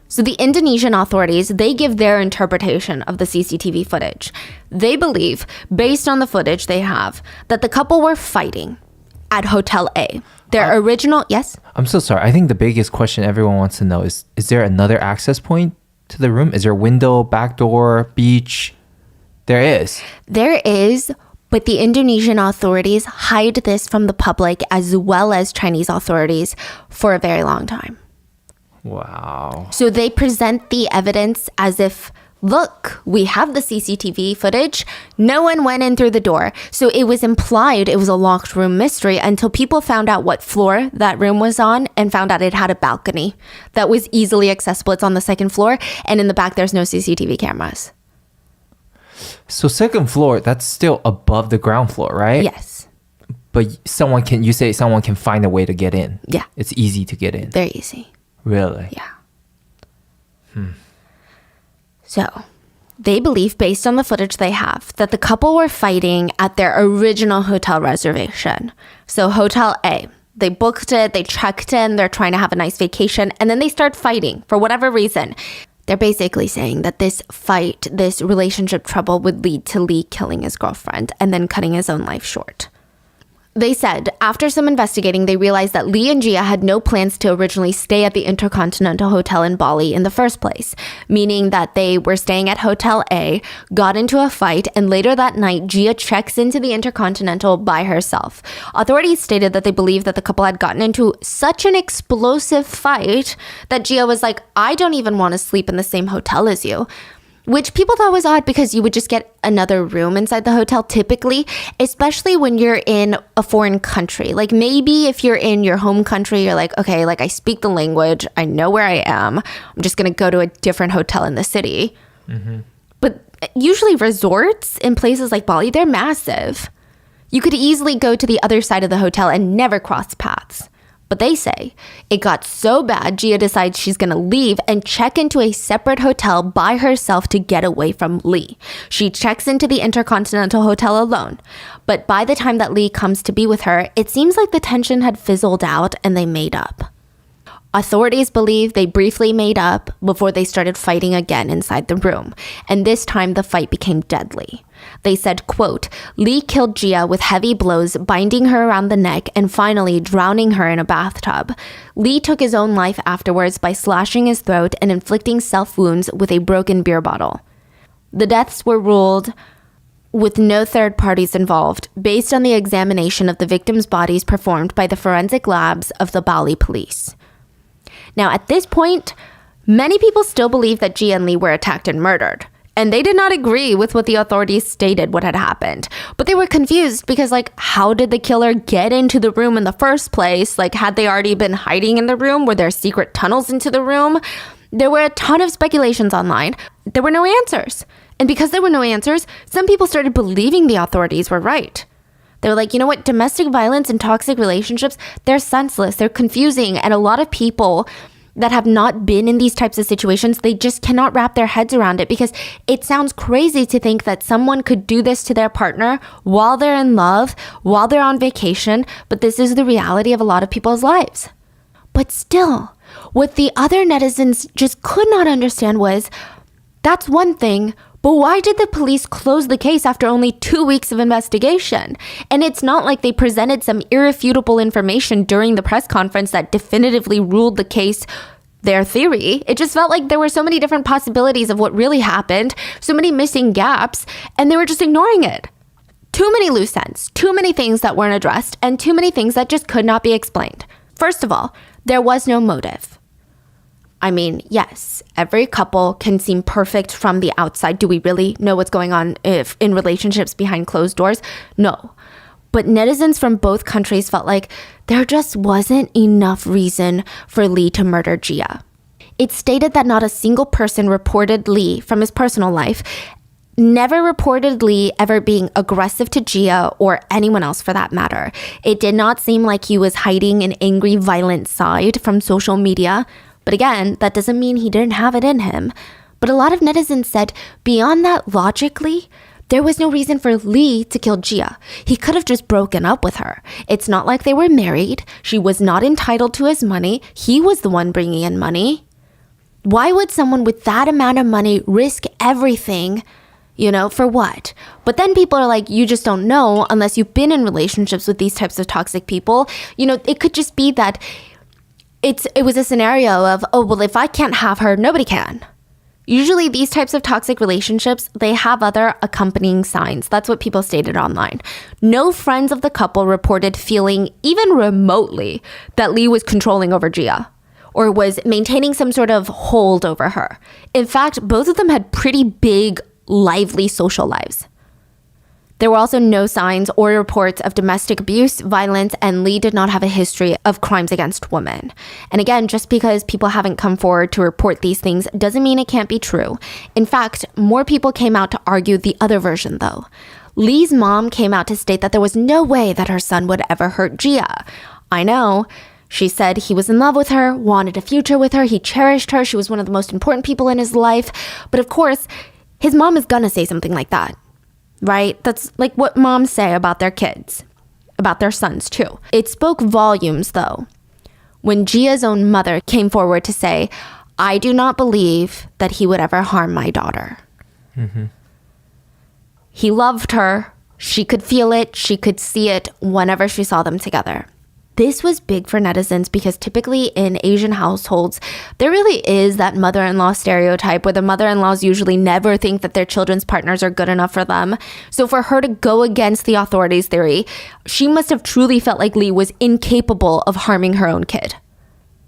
So the Indonesian authorities, they give their interpretation of the CCTV footage. They believe, based on the footage they have, that the couple were fighting at Hotel A. Their original, yes? I'm so sorry. I think the biggest question everyone wants to know is there another access point to the room? Is there a window, back door, beach? There is. There is, but the Indonesian authorities hide this from the public as well as Chinese authorities for a very long time. Wow. So they present the evidence as if, look, we have the CCTV footage. No one went in through the door. So it was implied it was a locked room mystery until people found out what floor that room was on and found out it had a balcony that was easily accessible. It's on the second floor, and in the back there's no CCTV cameras. So second floor, that's still above the ground floor, right? Yes. But someone can find a way to get in. Yeah. It's easy to get in. Very easy. Really? Yeah. So, they believe, based on the footage they have, that the couple were fighting at their original hotel reservation. So, Hotel A. They booked it, they checked in, they're trying to have a nice vacation, and then they start fighting for whatever reason. They're basically saying that this fight, this relationship trouble would lead to Lee killing his girlfriend and then cutting his own life short. They said after some investigating, they realized that Lee and Gia had no plans to originally stay at the Intercontinental Hotel in Bali in the first place, meaning that they were staying at Hotel A, got into a fight, and later that night, Gia checks into the Intercontinental by herself. Authorities stated that they believed that the couple had gotten into such an explosive fight that Gia was like, I don't even want to sleep in the same hotel as you. Which people thought was odd because you would just get another room inside the hotel typically, especially when you're in a foreign country. Like maybe if you're in your home country, you're like, okay, like I speak the language, I know where I am. I'm just going to go to a different hotel in the city. But usually resorts in places like Bali, they're massive. You could easily go to the other side of the hotel and never cross paths. But they say it got so bad, Gia decides she's going to leave and check into a separate hotel by herself to get away from Lee. She checks into the Intercontinental Hotel alone. But by the time that Lee comes to be with her, it seems like the tension had fizzled out and they made up. Authorities believe they briefly made up before they started fighting again inside the room. And this time the fight became deadly. They said, quote, Lee killed Gia with heavy blows, binding her around the neck and finally drowning her in a bathtub. Lee took his own life afterwards by slashing his throat and inflicting self-wounds with a broken beer bottle. The deaths were ruled with no third parties involved, based on the examination of the victims' bodies performed by the forensic labs of the Bali police. Now, at this point, many people still believe that Gia and Lee were attacked and murdered. And they did not agree with what the authorities stated what had happened. But they were confused because, like, how did the killer get into the room in the first place? Like, had they already been hiding in the room? Were there secret tunnels into the room? There were a ton of speculations online. There were no answers. And because there were no answers, some people started believing the authorities were right. They were like, you know what? Domestic violence and toxic relationships, they're senseless. They're confusing. And a lot of people that have not been in these types of situations, they just cannot wrap their heads around it because it sounds crazy to think that someone could do this to their partner while they're in love, while they're on vacation, but this is the reality of a lot of people's lives. But still, what the other netizens just could not understand was, that's one thing, but why did the police close the case after only 2 weeks of investigation? And it's not like they presented some irrefutable information during the press conference that definitively ruled the case their theory. It just felt like there were so many different possibilities of what really happened, so many missing gaps, and they were just ignoring it. Too many loose ends, too many things that weren't addressed, and too many things that just could not be explained. First of all, there was no motive. I mean, yes, every couple can seem perfect from the outside. Do we really know what's going on if in relationships behind closed doors? No. But netizens from both countries felt like there just wasn't enough reason for Lee to murder Gia. It stated that not a single person reported Lee from his personal life, never reported Lee ever being aggressive to Gia or anyone else for that matter. It did not seem like he was hiding an angry, violent side from social media. But again, that doesn't mean he didn't have it in him. But a lot of netizens said, beyond that logically, there was no reason for Lee to kill Gia. He could have just broken up with her. It's not like they were married. She was not entitled to his money. He was the one bringing in money. Why would someone with that amount of money risk everything, for what? But then people are like, you just don't know unless you've been in relationships with these types of toxic people. It could just be that it was a scenario of, oh, well, if I can't have her, nobody can. Usually these types of toxic relationships, they have other accompanying signs. That's what people stated online. No friends of the couple reported feeling even remotely that Lee was controlling over Gia or was maintaining some sort of hold over her. In fact, both of them had pretty big, lively social lives. There were also no signs or reports of domestic abuse, violence, and Lee did not have a history of crimes against women. And again, just because people haven't come forward to report these things doesn't mean it can't be true. In fact, more people came out to argue the other version, though. Lee's mom came out to state that there was no way that her son would ever hurt Gia. I know. She said he was in love with her, wanted a future with her, he cherished her, she was one of the most important people in his life. But of course, his mom is gonna say something like that, right? That's like what moms say about their kids, about their sons too. It spoke volumes though, when Gia's own mother came forward to say, I do not believe that he would ever harm my daughter. Mm-hmm. He loved her. She could feel it. She could see it whenever she saw them together. This was big for netizens because typically in Asian households, there really is that mother-in-law stereotype where the mother-in-laws usually never think that their children's partners are good enough for them. So for her to go against the authorities' theory, she must have truly felt like Lee was incapable of harming her own kid.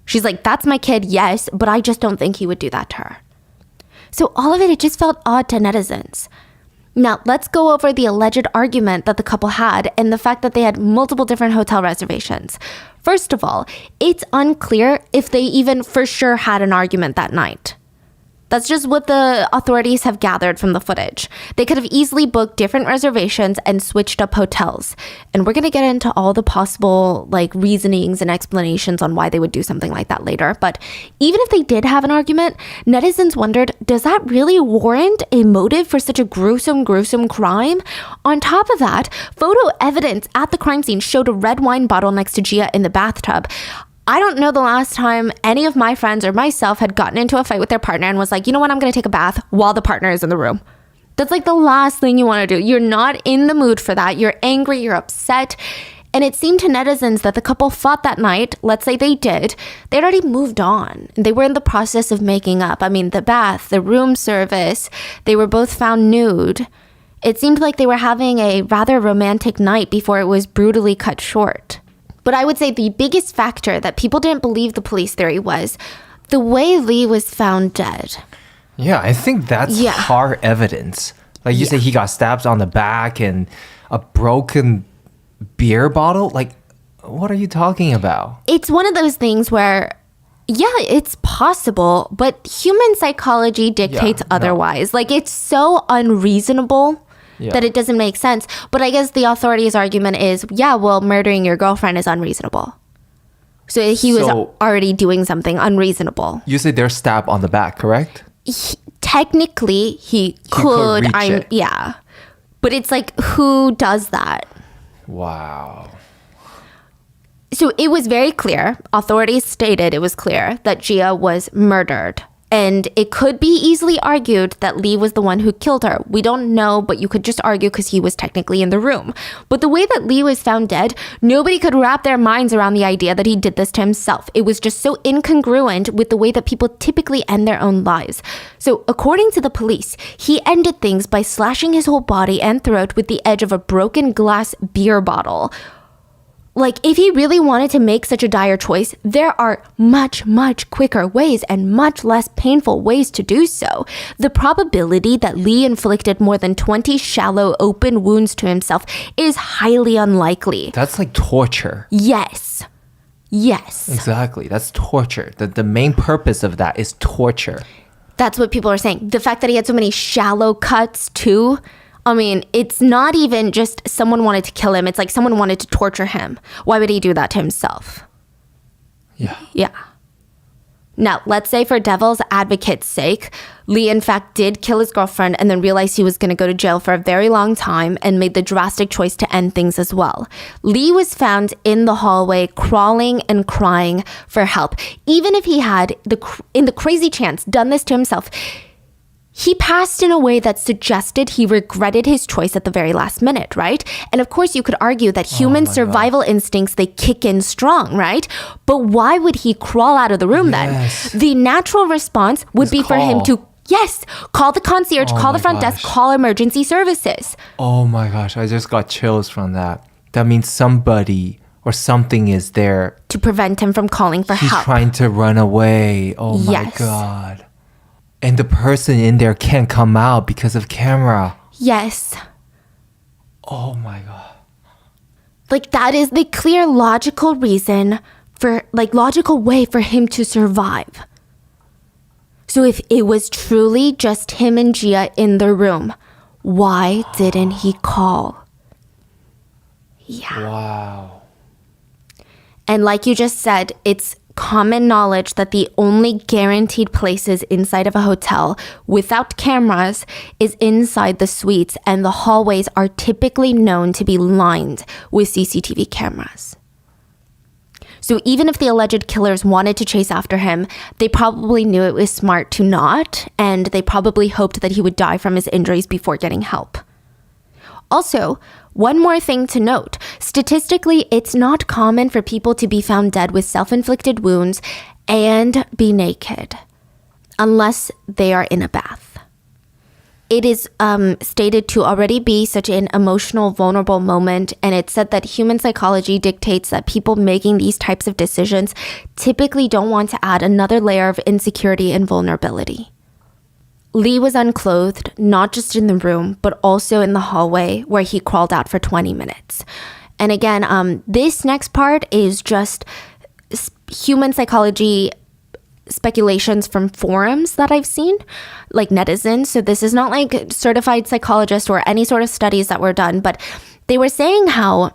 She's like, that's my kid, yes, but I just don't think he would do that to her. So all of it just felt odd to netizens. Now, let's go over the alleged argument that the couple had and the fact that they had multiple different hotel reservations. First of all, it's unclear if they even for sure had an argument that night. That's just what the authorities have gathered from the footage. They could have easily booked different reservations and switched up hotels. And we're going to get into all the possible reasonings and explanations on why they would do something like that later. But even if they did have an argument, netizens wondered, does that really warrant a motive for such a gruesome crime? On top of that, photo evidence at the crime scene showed a red wine bottle next to Gia in the bathtub. I don't know the last time any of my friends or myself had gotten into a fight with their partner and was like, you know what, I'm going to take a bath while the partner is in the room. That's the last thing you want to do. You're not in the mood for that. You're angry, you're upset. And it seemed to netizens that the couple fought that night. Let's say they did. They'd already moved on. They were in the process of making up. I mean, the bath, the room service, they were both found nude. It seemed like they were having a rather romantic night before it was brutally cut short. But I would say the biggest factor that people didn't believe the police theory was the way Lee was found dead. Yeah, I think that's hard evidence. Like you say, he got stabbed on the back and a broken beer bottle. What are you talking about? It's one of those things where, it's possible, but human psychology dictates otherwise. It's so unreasonable. That it doesn't make sense. But I guess the authorities' argument is, murdering your girlfriend is unreasonable. So he was already doing something unreasonable. You say they're stabbed on the back, correct? Technically, he could. But it's who does that? Wow. So it was very clear. Authorities stated it was clear that Gia was murdered. And it could be easily argued that Lee was the one who killed her. We don't know, but you could just argue because he was technically in the room. But the way that Lee was found dead, nobody could wrap their minds around the idea that he did this to himself. It was just so incongruent with the way that people typically end their own lives. So according to the police, he ended things by slashing his whole body and throat with the edge of a broken glass beer bottle. If he really wanted to make such a dire choice, there are much, much quicker ways and much less painful ways to do so. The probability that Lee inflicted more than 20 shallow open wounds to himself is highly unlikely. That's like torture. Yes. Exactly. That's torture. The main purpose of that is torture. That's what people are saying. The fact that he had so many shallow cuts too. I mean, it's not even just someone wanted to kill him. It's like someone wanted to torture him. Why would he do that to himself? Yeah. Now, let's say for devil's advocate's sake, Lee in fact did kill his girlfriend and then realized he was going to go to jail for a very long time and made the drastic choice to end things as well. Lee was found in the hallway crawling and crying for help. Even if he had, in the crazy chance, done this to himself, he passed in a way that suggested he regretted his choice at the very last minute, right? And of course, you could argue that human survival instincts, they kick in strong, right? But why would he crawl out of the room then? The natural response would be for him to, call the concierge, call the front desk, call emergency services. Oh my gosh, I just got chills from that. That means somebody or something is there to prevent him from calling for help. He's trying to run away. Oh my God. And the person in there can't come out because of camera. Yes. Oh my God. That is the clear logical reason for, logical way for him to survive. So if it was truly just him and Gia in the room, why didn't he call? Wow. And like you just said, it's common knowledge that the only guaranteed places inside of a hotel without cameras is inside the suites, and the hallways are typically known to be lined with CCTV cameras. So even if the alleged killers wanted to chase after him, they probably knew it was smart to not, and they probably hoped that he would die from his injuries before getting help. Also, one more thing to note. Statistically, it's not common for people to be found dead with self-inflicted wounds and be naked, unless they are in a bath. It is stated to already be such an emotional, vulnerable moment, and it's said that human psychology dictates that people making these types of decisions typically don't want to add another layer of insecurity and vulnerability. Lee was unclothed, not just in the room, but also in the hallway where he crawled out for 20 minutes. And again, this next part is just human psychology speculations from forums that I've seen, like netizens. So this is not like certified psychologist or any sort of studies that were done, but they were saying how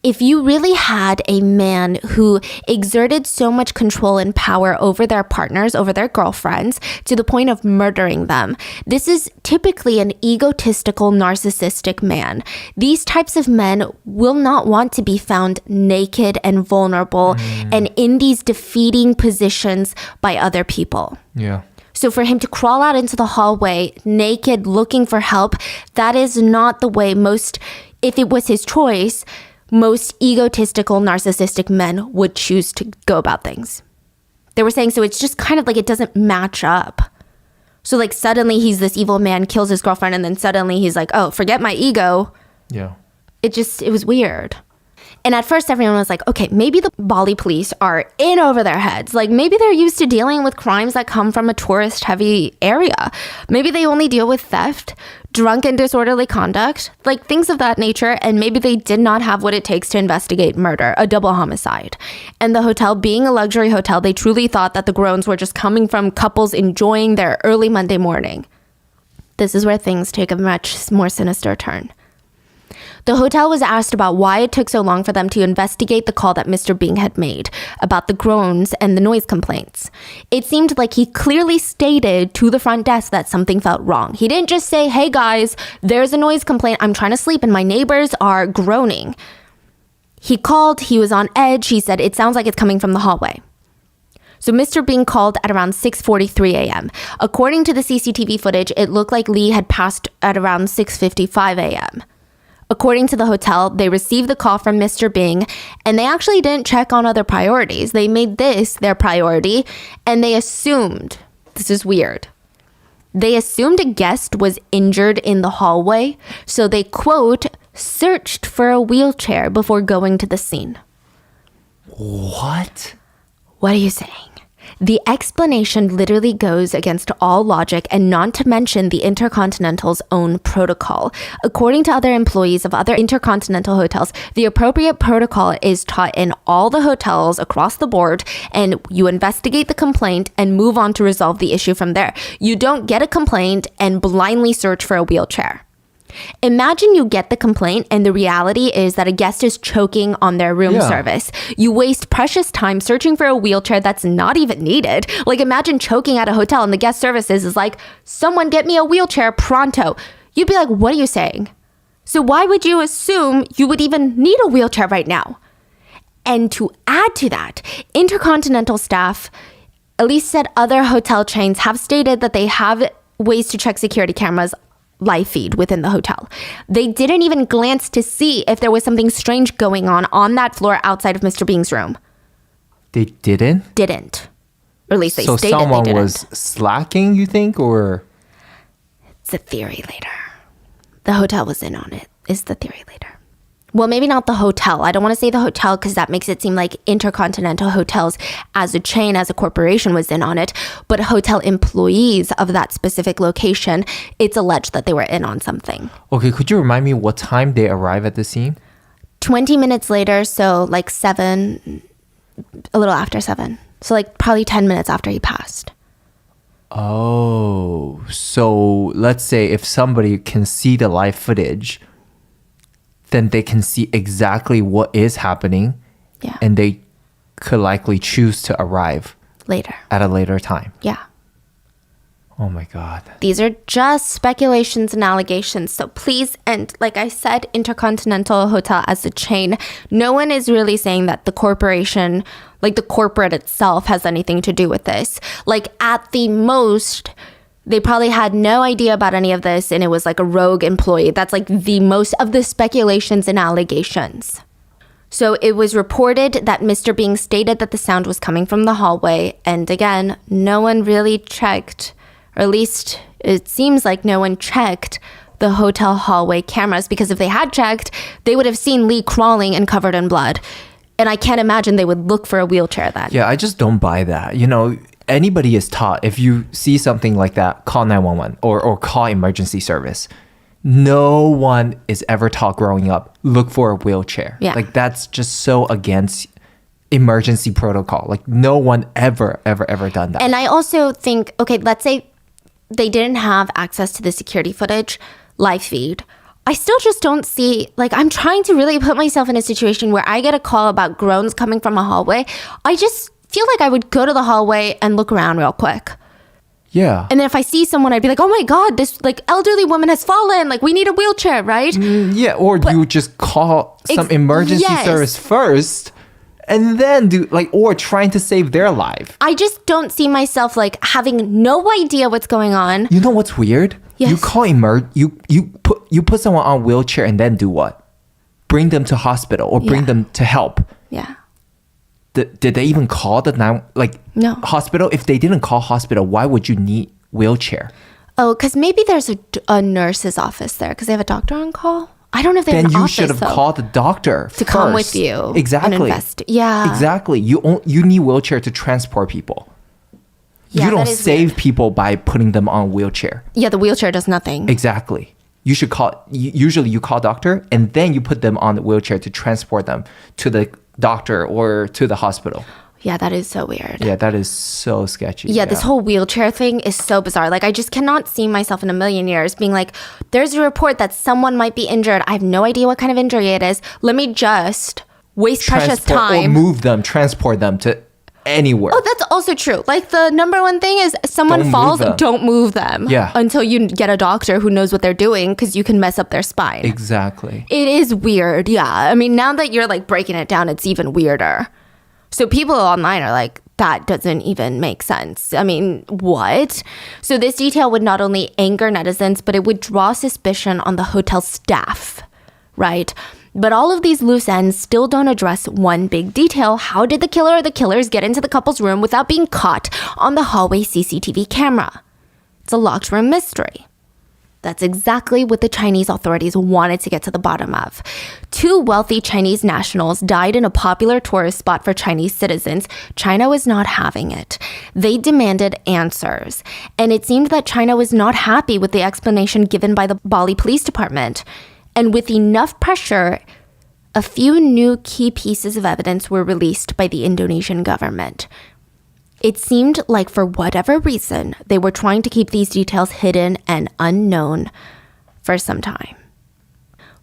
if you really had a man who exerted so much control and power over their partners, over their girlfriends, to the point of murdering them, this is typically an egotistical, narcissistic man. These types of men will not want to be found naked and vulnerable and in these defeating positions by other people. Yeah. So for him to crawl out into the hallway naked, looking for help, that is not the way most, if it was his choice, most egotistical, narcissistic men would choose to go about things. They were saying, so it's just kind of like it doesn't match up. So like suddenly he's this evil man, kills his girlfriend, and then suddenly he's like, oh, forget my ego. Yeah. It was weird. And at first everyone was like, okay, maybe the Bali police are in over their heads. Like maybe they're used to dealing with crimes that come from a tourist heavy area. Maybe they only deal with theft, drunk and disorderly conduct, like things of that nature. And maybe they did not have what it takes to investigate murder, a double homicide. And the hotel being a luxury hotel, they truly thought that the groans were just coming from couples enjoying their early Monday morning. This is where things take a much more sinister turn. The hotel was asked about why it took so long for them to investigate the call that Mr. Bing had made about the groans and the noise complaints. It seemed like he clearly stated to the front desk that something felt wrong. He didn't just say, hey guys, there's a noise complaint. I'm trying to sleep and my neighbors are groaning. He called, he was on edge. He said, it sounds like it's coming from the hallway. So Mr. Bing called at around 6:43 a.m. According to the CCTV footage, it looked like Lee had passed at around 6:55 a.m. According to the hotel, they received the call from Mr. Bing, and they actually didn't check on other priorities. They made this their priority, and they assumed, this is weird, they assumed a guest was injured in the hallway, so they, quote, searched for a wheelchair before going to the scene. What? What are you saying? The explanation literally goes against all logic, and not to mention the Intercontinental's own protocol. According to other employees of other Intercontinental hotels, the appropriate protocol is taught in all the hotels across the board, and you investigate the complaint and move on to resolve the issue from there. You don't get a complaint and blindly search for a wheelchair. Imagine you get the complaint and the reality is that a guest is choking on their room service. You waste precious time searching for a wheelchair that's not even needed. Like imagine choking at a hotel and the guest services is like, someone get me a wheelchair pronto. You'd be like, what are you saying? So why would you assume you would even need a wheelchair right now? And to add to that, Intercontinental staff, at least said other hotel chains, have stated that they have ways to check security cameras live feed within the hotel. They didn't even glance to see if there was something strange going on that floor outside of Mr. Bing's room. They didn't? Didn't. Or at least they stated they didn't. So someone was slacking, you think, or? It's a theory later. The hotel was in on it, is the theory later. Well, maybe not the hotel. I don't want to say the hotel because that makes it seem like Intercontinental Hotels as a chain, as a corporation was in on it. But hotel employees of that specific location, it's alleged that they were in on something. Okay, could you remind me what time they arrived at the scene? 20 minutes later, so like 7, a little after 7. So like probably 10 minutes after he passed. Oh, so let's say if somebody can see the live footage, then they can see exactly what is happening. Yeah. And they could likely choose to arrive later. At a later time. Yeah. Oh my God. These are just speculations and allegations. So please, and like I said, Intercontinental Hotel as a chain, no one is really saying that the corporation, like the corporate itself, has anything to do with this. Like at the most, they probably had no idea about any of this and it was like a rogue employee. That's like the most of the speculations and allegations. So it was reported that Mr. Bing stated that the sound was coming from the hallway. And again, no one really checked, or at least it seems like no one checked the hotel hallway cameras, because if they had checked, they would have seen Lee crawling and covered in blood. And I can't imagine they would look for a wheelchair then. Yeah, I just don't buy that. You know, anybody is taught, if you see something like that, call 911 or call emergency service. No one is ever taught growing up, look for a wheelchair. Yeah. Like that's just so against emergency protocol. Like no one ever done that. And I also think, okay, let's say they didn't have access to the security footage, live feed. I still just don't see, like I'm trying to really put myself in a situation where I get a call about groans coming from a hallway. I just feel like I would go to the hallway and look around real quick. Yeah. And then if I see someone, I'd be like, oh my God, this like elderly woman has fallen. Like we need a wheelchair, right? Yeah. Or you just call some emergency service first and then do like, or trying to save their life. I just don't see myself like having no idea what's going on. You know what's weird? Yes. You call you put someone on wheelchair and then do what? Bring them to hospital or bring them to help. Yeah. Did they even call the No. hospital? If they didn't call hospital, why would you need wheelchair? Oh, because maybe there's a nurse's office there because they have a doctor on call. I don't know if they have an office. Then you should have called the doctor to come with you. Exactly. And invest. Yeah. Exactly. You need wheelchair to transport people. Yeah, you don't save people by putting them on wheelchair. Yeah, the wheelchair does nothing. Exactly. You should usually you call doctor and then you put them on the wheelchair to transport them to the doctor or to the hospital. Yeah, that is so weird. Yeah, that is so sketchy. Yeah, this whole wheelchair thing is so bizarre. Like, I just cannot see myself in a million years being like, there's a report that someone might be injured. I have no idea what kind of injury it is. Let me just waste precious time. Or transport them to anywhere. Oh, that's also true. Like, the number one thing is someone falls, don't move them. Yeah. Until you get a doctor who knows what they're doing, because you can mess up their spine. Exactly. It is weird, yeah. I mean, now that you're like breaking it down, it's even weirder. So people online are like, that doesn't even make sense. I mean, what? So this detail would not only anger netizens, but it would draw suspicion on the hotel staff, right? But all of these loose ends still don't address one big detail. How did the killer or the killers get into the couple's room without being caught on the hallway CCTV camera? It's a locked room mystery. That's exactly what the Chinese authorities wanted to get to the bottom of. 2 wealthy Chinese nationals died in a popular tourist spot for Chinese citizens. China was not having it. They demanded answers. And it seemed that China was not happy with the explanation given by the Bali Police Department. And with enough pressure, a few new key pieces of evidence were released by the Indonesian government. It seemed like for whatever reason, they were trying to keep these details hidden and unknown for some time.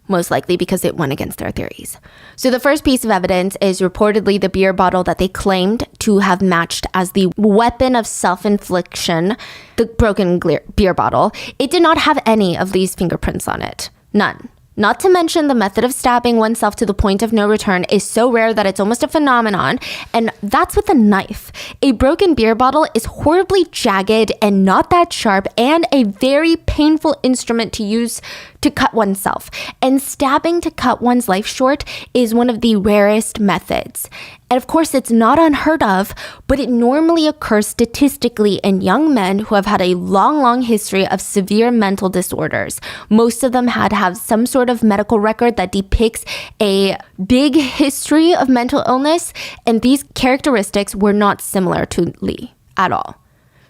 Most likely because it went against their theories. So the first piece of evidence is reportedly the beer bottle that they claimed to have matched as the weapon of self-infliction, the broken beer bottle. It did not have any of these fingerprints on it. None. Not to mention the method of stabbing oneself to the point of no return is so rare that it's almost a phenomenon. And that's with a knife. A broken beer bottle is horribly jagged and not that sharp and a very painful instrument to use to cut oneself. And stabbing to cut one's life short is one of the rarest methods. And of course, it's not unheard of, but it normally occurs statistically in young men who have had a long history of severe mental disorders. Most of them had to have some sort of medical record that depicts a big history of mental illness, and these characteristics were not similar to Lee at all.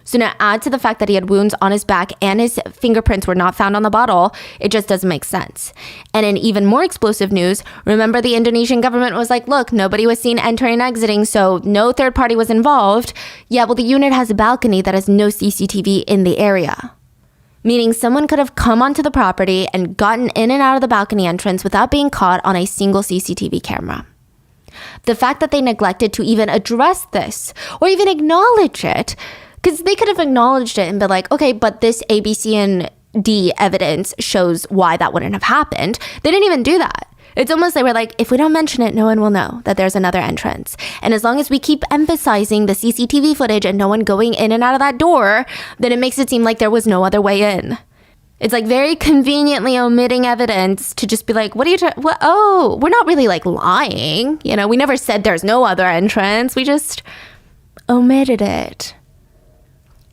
So now add to the fact that he had wounds on his back and his fingerprints were not found on the bottle, it just doesn't make sense. And in even more explosive news, remember the Indonesian government was like, look, nobody was seen entering and exiting, so no third party was involved. Yeah, well, the unit has a balcony that has no CCTV in the area. Meaning someone could have come onto the property and gotten in and out of the balcony entrance without being caught on a single CCTV camera. The fact that they neglected to even address this or even acknowledge it, because they could have acknowledged it and been like, okay, but this A, B, C, and D evidence shows why that wouldn't have happened. They didn't even do that. It's almost they were like, if we don't mention it, no one will know that there's another entrance. And as long as we keep emphasizing the CCTV footage and no one going in and out of that door, then it makes it seem like there was no other way in. It's like very conveniently omitting evidence to just be like, what are you oh, we're not really like lying. You know, we never said there's no other entrance. We just omitted it.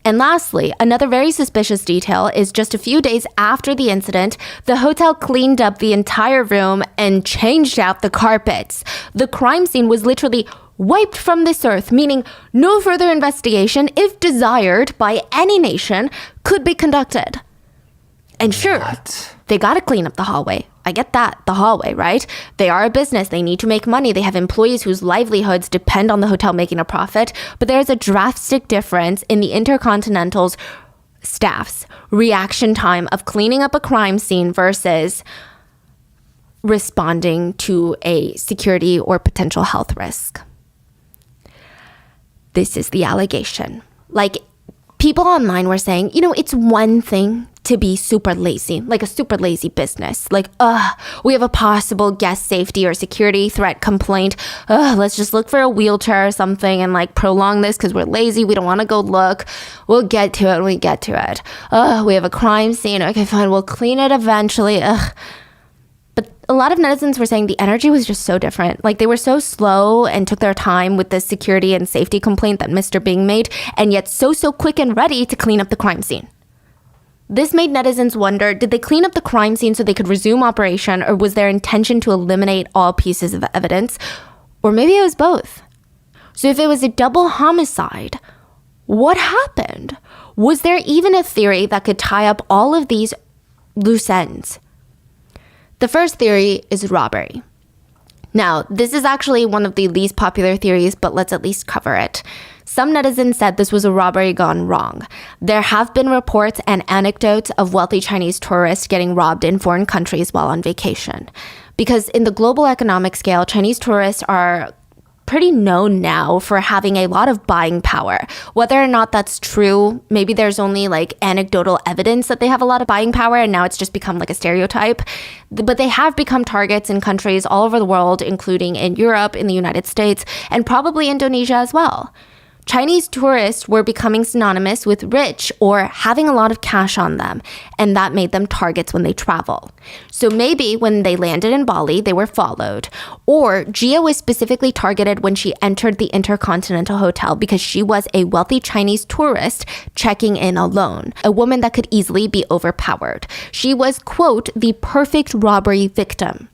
And lastly, another very suspicious detail is just a few days after the incident, the hotel cleaned up the entire room and changed out the carpets. The crime scene was literally wiped from this earth, meaning no further investigation, if desired by any nation, could be conducted. And sure, they got to clean up the hallway. I get that, the hallway, right? They are a business. They need to make money. They have employees whose livelihoods depend on the hotel making a profit. But there's a drastic difference in the Intercontinental's staff's reaction time of cleaning up a crime scene versus responding to a security or potential health risk. This is the allegation. Like, people online were saying, you know, it's one thing to be super lazy, like a super lazy business. Like, we have a possible guest safety or security threat complaint. Let's just look for a wheelchair or something and like prolong this because we're lazy. We don't want to go look. We'll get to it when we get to it. We have a crime scene. Okay, fine. We'll clean it eventually. But a lot of netizens were saying the energy was just so different. Like they were so slow and took their time with the security and safety complaint that Mr. Bing made, and yet so quick and ready to clean up the crime scene. This made netizens wonder, did they clean up the crime scene so they could resume operation, or was their intention to eliminate all pieces of evidence? Or maybe it was both. So if it was a double homicide, what happened? Was there even a theory that could tie up all of these loose ends? The first theory is robbery. Now, this is actually one of the least popular theories, but let's at least cover it. Some netizens said this was a robbery gone wrong. There have been reports and anecdotes of wealthy Chinese tourists getting robbed in foreign countries while on vacation. Because in the global economic scale, Chinese tourists are pretty known now for having a lot of buying power. Whether or not that's true, maybe there's only like anecdotal evidence that they have a lot of buying power and now it's just become like a stereotype. But they have become targets in countries all over the world, including in Europe, in the United States, and probably Indonesia as well. Chinese tourists were becoming synonymous with rich or having a lot of cash on them, and that made them targets when they travel. So maybe when they landed in Bali, they were followed, or Gia was specifically targeted when she entered the Intercontinental Hotel because she was a wealthy Chinese tourist checking in alone, a woman that could easily be overpowered. She was, quote, the perfect robbery victim.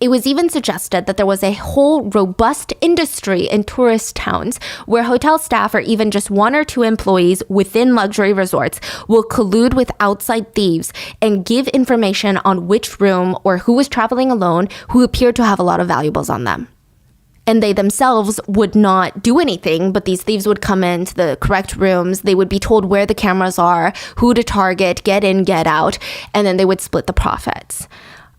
It was even suggested that there was a whole robust industry in tourist towns where hotel staff or even just one or two employees within luxury resorts will collude with outside thieves and give information on which room or who was traveling alone who appeared to have a lot of valuables on them. And they themselves would not do anything, but these thieves would come into the correct rooms. They would be told where the cameras are, who to target, get in, get out, and then they would split the profits.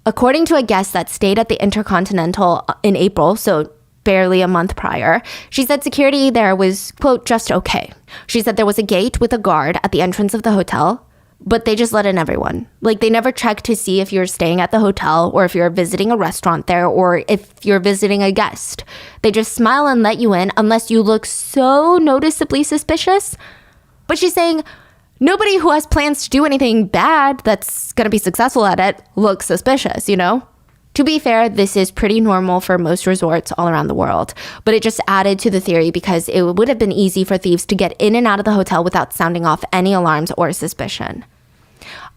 According to a guest that stayed at the Intercontinental in April, so barely a month prior, she said security there was, quote, just okay. She said there was a gate with a guard at the entrance of the hotel, but they just let in everyone. Like they never checked to see if you're staying at the hotel or if you're visiting a restaurant there or if you're visiting a guest. They just smile and let you in unless you look so noticeably suspicious. But she's saying, nobody who has plans to do anything bad that's going to be successful at it looks suspicious, you know? To be fair, this is pretty normal for most resorts all around the world, but it just added to the theory because it would have been easy for thieves to get in and out of the hotel without sounding off any alarms or suspicion.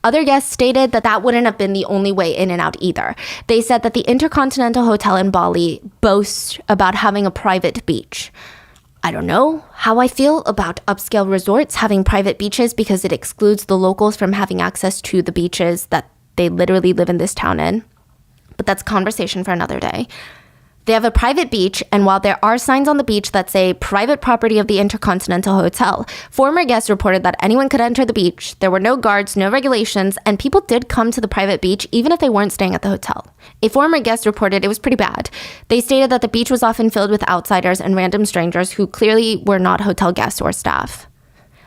Other guests stated that that wouldn't have been the only way in and out either. They said that the Intercontinental Hotel in Bali boasts about having a private beach. I don't know how I feel about upscale resorts having private beaches because it excludes the locals from having access to the beaches that they literally live in this town in. But that's a conversation for another day. They have a private beach, and while there are signs on the beach that say private property of the Intercontinental Hotel, former guests reported that anyone could enter the beach. There were no guards, no regulations, and people did come to the private beach even if they weren't staying at the hotel. A former guest reported it was pretty bad. They stated that the beach was often filled with outsiders and random strangers who clearly were not hotel guests or staff.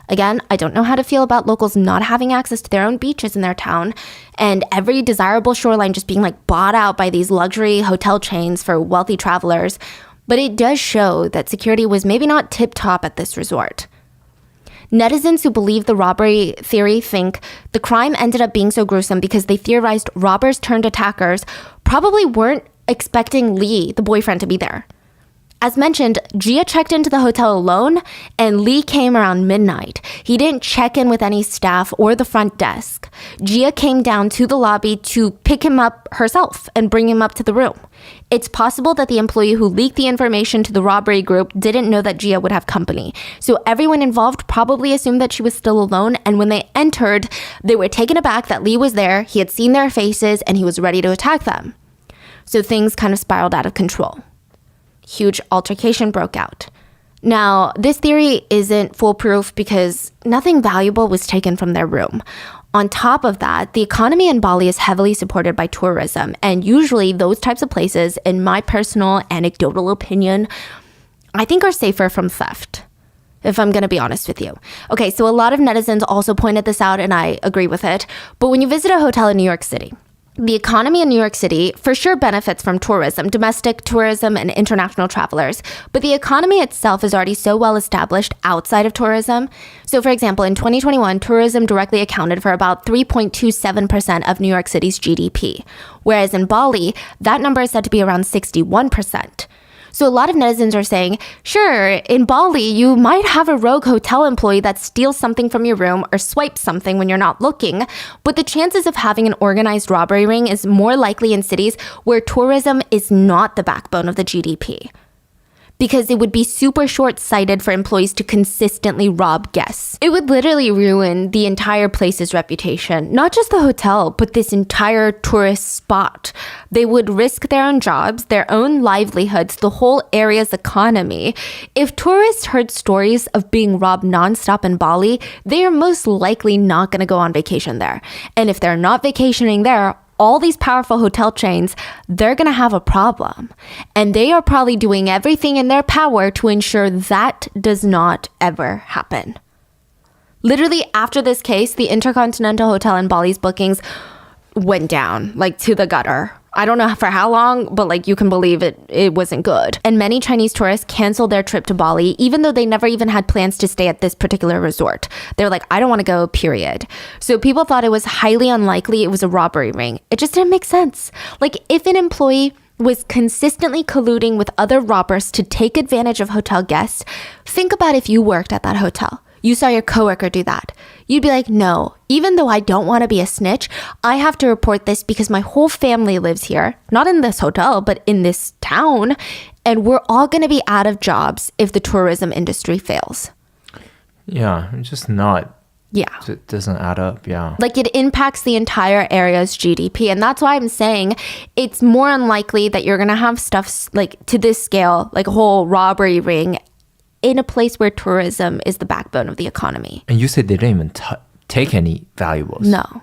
Again, I don't know how to feel about locals not having access to their own beaches in their town and every desirable shoreline just being like bought out by these luxury hotel chains for wealthy travelers, but it does show that security was maybe not tip-top at this resort. Netizens who believe the robbery theory think the crime ended up being so gruesome because they theorized robbers turned attackers probably weren't expecting Lee, the boyfriend, to be there. As mentioned, Jia checked into the hotel alone, and Lee came around midnight. He didn't check in with any staff or the front desk. Jia came down to the lobby to pick him up herself and bring him up to the room. It's possible that the employee who leaked the information to the robbery group didn't know that Jia would have company. So everyone involved probably assumed that she was still alone, and when they entered, they were taken aback that Lee was there, he had seen their faces, and he was ready to attack them. So things kind of spiraled out of control. Huge altercation broke out. Now, this theory isn't foolproof because nothing valuable was taken from their room. On top of that, the economy in Bali is heavily supported by tourism, and usually those types of places, in my personal anecdotal opinion, I think are safer from theft, if I'm going to be honest with you. Okay, so a lot of netizens also pointed this out, and I agree with it, but when you visit a hotel in New York City, the economy in New York City for sure benefits from tourism, domestic tourism and international travelers, but the economy itself is already so well established outside of tourism. So for example, in 2021, tourism directly accounted for about 3.27% of New York City's GDP, whereas in Bali, that number is said to be around 61%. So a lot of netizens are saying, sure, in Bali, you might have a rogue hotel employee that steals something from your room or swipes something when you're not looking, but the chances of having an organized robbery ring is more likely in cities where tourism is not the backbone of the GDP. Because it would be super short-sighted for employees to consistently rob guests. It would literally ruin the entire place's reputation, not just the hotel, but this entire tourist spot. They would risk their own jobs, their own livelihoods, the whole area's economy. If tourists heard stories of being robbed nonstop in Bali, they are most likely not going to go on vacation there. And if they're not vacationing there, all these powerful hotel chains, they're going to have a problem. And they are probably doing everything in their power to ensure that does not ever happen. Literally, after this case, the Intercontinental Hotel in Bali's bookings went down, like to the gutter. I don't know for how long, but like you can believe it wasn't good. And many Chinese tourists canceled their trip to Bali, even though they never even had plans to stay at this particular resort. They're like, I don't want to go, period. So people thought it was highly unlikely it was a robbery ring. It just didn't make sense. Like if an employee was consistently colluding with other robbers to take advantage of hotel guests, think about if you worked at that hotel. You saw your coworker do that. You'd be like, no, even though I don't want to be a snitch, I have to report this because my whole family lives here, not in this hotel, but in this town. And we're all going to be out of jobs if the tourism industry fails. Yeah, it's just not. Yeah. It doesn't add up, yeah. Like it impacts the entire area's GDP. And that's why I'm saying it's more unlikely that you're going to have stuff like to this scale, like a whole robbery ring in a place where tourism is the backbone of the economy. And you said they didn't even take any valuables. No.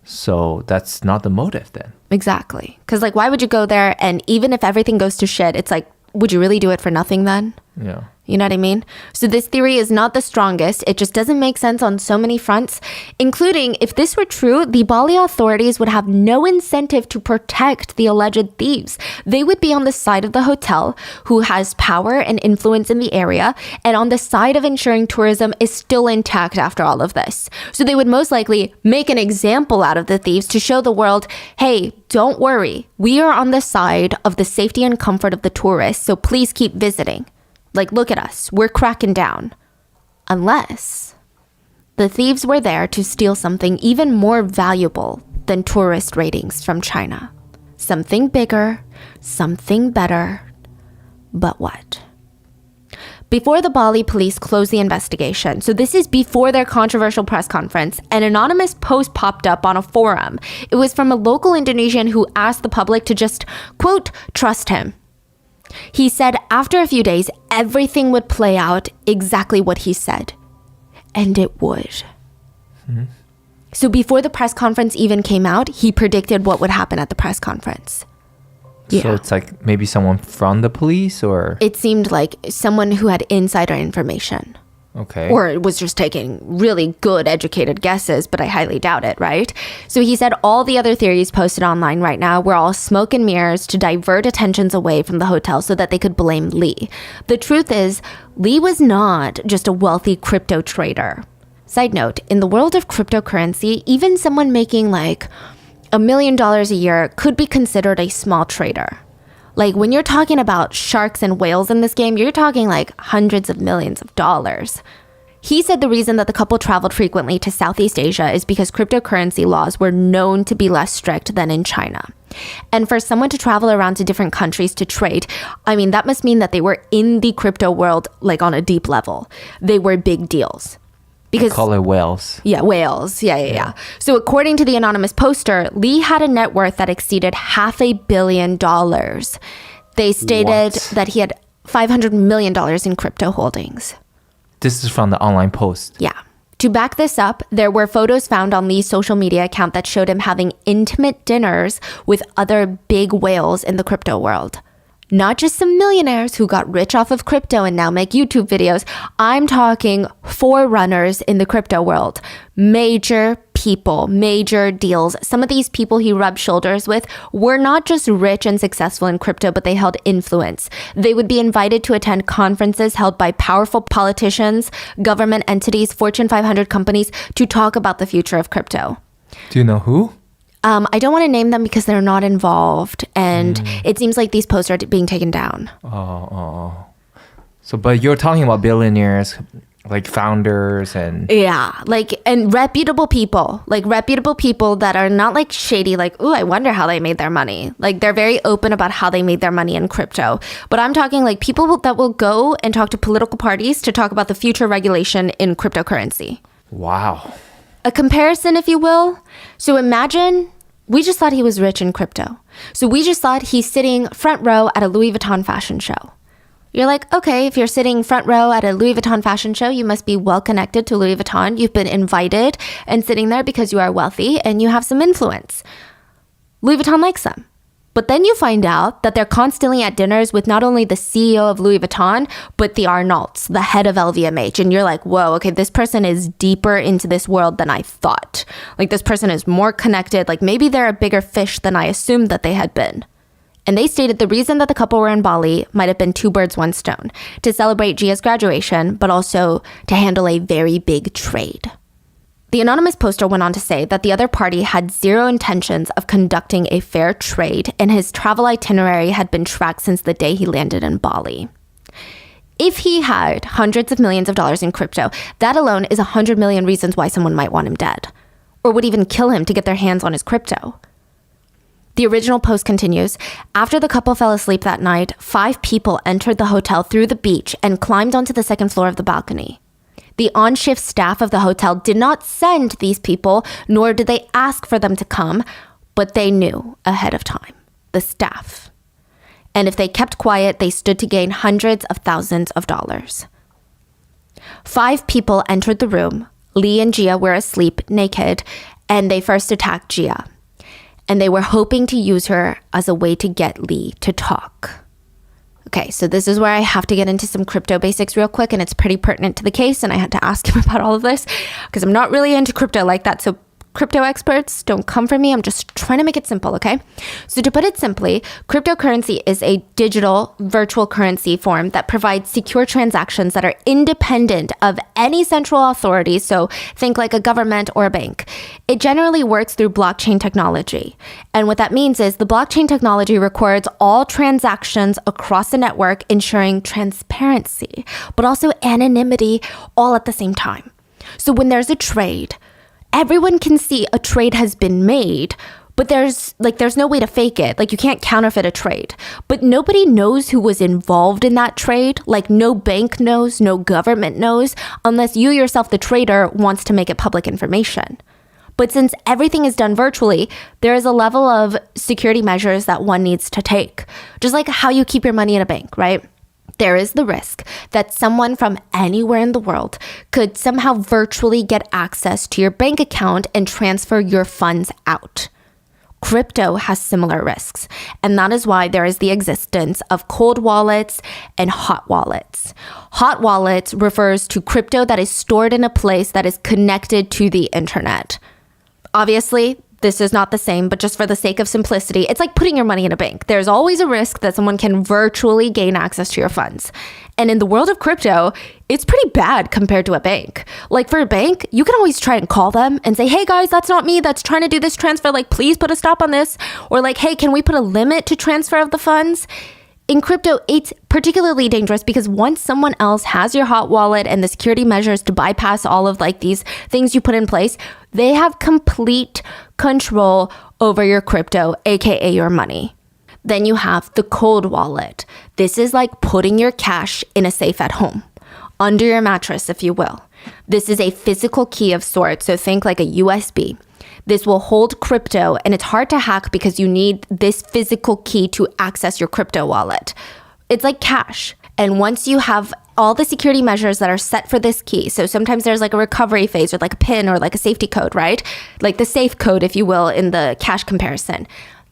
So that's not the motive then. Exactly. Because like, why would you go there? And even if everything goes to shit, it's like, would you really do it for nothing then? Yeah. You know what I mean? So this theory is not the strongest. It just doesn't make sense on so many fronts, including if this were true, the Bali authorities would have no incentive to protect the alleged thieves. They would be on the side of the hotel, who has power and influence in the area, and on the side of ensuring tourism is still intact after all of this. So they would most likely make an example out of the thieves to show the world, hey, don't worry. We are on the side of the safety and comfort of the tourists, so please keep visiting. Like, look at us. We're cracking down. Unless the thieves were there to steal something even more valuable than tourist ratings from China. Something bigger, something better. But what? Before the Bali police closed the investigation, so this is before their controversial press conference, an anonymous post popped up on a forum. It was from a local Indonesian who asked the public to just, quote, trust him. He said after a few days, everything would play out exactly what he said. And it would. So before the press conference even came out, he predicted what would happen at the press conference. So it's like maybe someone from the police or? It seemed like someone who had insider information. Okay. Or it was just taking really good educated guesses, but I highly doubt it, right? So he said all the other theories posted online right now were all smoke and mirrors to divert attentions away from the hotel so that they could blame Lee. The truth is, Lee was not just a wealthy crypto trader. Side note, in the world of cryptocurrency, even someone making like $1 million a year could be considered a small trader. Like when you're talking about sharks and whales in this game, you're talking like hundreds of millions of dollars. He said the reason that the couple traveled frequently to Southeast Asia is because cryptocurrency laws were known to be less strict than in China. And for someone to travel around to different countries to trade, I mean, that must mean that they were in the crypto world like on a deep level. They were big deals. Because call it whales. Yeah, whales. Yeah. So according to the anonymous poster, Lee had a net worth that exceeded $500 million. They stated that he had $500 million in crypto holdings. This is from the online post. Yeah. To back this up, there were photos found on Lee's social media account that showed him having intimate dinners with other big whales in the crypto world. Not just some millionaires who got rich off of crypto and now make YouTube videos. I'm talking forerunners in the crypto world. Major people, major deals. Some of these people he rubbed shoulders with were not just rich and successful in crypto, but they held influence. They would be invited to attend conferences held by powerful politicians, government entities, Fortune 500 companies to talk about the future of crypto. Do you know who? I don't want to name them because they're not involved, and it seems like these posts are being taken down. So, but you're talking about billionaires, like founders and... Yeah, and reputable people that are not like shady, like, ooh, I wonder how they made their money. Like, they're very open about how they made their money in crypto. But I'm talking like people that will go and talk to political parties to talk about the future regulation in cryptocurrency. Wow. A comparison, if you will. So imagine, we just thought he was rich in crypto. So we just thought he's sitting front row at a Louis Vuitton fashion show. You're like, okay, if you're sitting front row at a Louis Vuitton fashion show, you must be well connected to Louis Vuitton. You've been invited and sitting there because you are wealthy and you have some influence. Louis Vuitton likes them. But then you find out that they're constantly at dinners with not only the CEO of Louis Vuitton, but the Arnaults, the head of LVMH. And you're like, whoa, okay, this person is deeper into this world than I thought. Like, this person is more connected. Like, maybe they're a bigger fish than I assumed that they had been. And they stated the reason that the couple were in Bali might have been two birds, one stone, to celebrate Gia's graduation, but also to handle a very big trade. The anonymous poster went on to say that the other party had zero intentions of conducting a fair trade, and his travel itinerary had been tracked since the day he landed in Bali. If he had hundreds of millions of dollars in crypto, that alone is 100 million reasons why someone might want him dead, or would even kill him to get their hands on his crypto. The original post continues, after the couple fell asleep that night, 5 people entered the hotel through the beach and climbed onto the second floor of the balcony. The on-shift staff of the hotel did not send these people, nor did they ask for them to come, but they knew ahead of time, the staff. And if they kept quiet, they stood to gain hundreds of thousands of dollars. 5 people entered the room. Lee and Gia were asleep, naked, and they first attacked Gia. And they were hoping to use her as a way to get Lee to talk. Okay, so this is where I have to get into some crypto basics real quick, and it's pretty pertinent to the case, and I had to ask him about all of this because I'm not really into crypto like that. So crypto experts, don't come for me. I'm just trying to make it simple, okay? So to put it simply, cryptocurrency is a digital virtual currency form that provides secure transactions that are independent of any central authority. So think like a government or a bank. It generally works through blockchain technology. And what that means is the blockchain technology records all transactions across the network, ensuring transparency, but also anonymity all at the same time. So when there's a trade, everyone can see a trade has been made, but there's no way to fake it. Like, you can't counterfeit a trade. But nobody knows who was involved in that trade. Like, no bank knows, no government knows, unless you yourself, the trader, wants to make it public information. But since everything is done virtually, there is a level of security measures that one needs to take. Just like how you keep your money in a bank, right? There is the risk that someone from anywhere in the world could somehow virtually get access to your bank account and transfer your funds out. Crypto has similar risks, and that is why there is the existence of cold wallets and hot wallets. Hot wallets refers to crypto that is stored in a place that is connected to the internet. Obviously, this is not the same, but just for the sake of simplicity, it's like putting your money in a bank. There's always a risk that someone can virtually gain access to your funds. And in the world of crypto, it's pretty bad compared to a bank. Like for a bank, you can always try and call them and say, hey guys, that's not me that's trying to do this transfer. Like, please put a stop on this. Or like, hey, can we put a limit to transfer of the funds? In crypto, it's particularly dangerous because once someone else has your hot wallet and the security measures to bypass all of like these things you put in place, they have complete control over your crypto, aka your money. Then you have the cold wallet. This is like putting your cash in a safe at home, under your mattress, if you will. This is a physical key of sorts, so think like a USB. This will hold crypto, and it's hard to hack because you need this physical key to access your crypto wallet. It's like cash. And once you have all the security measures that are set for this key, so sometimes there's like a recovery phase or like a PIN or like a safety code, right? Like the safe code, if you will, in the cash comparison.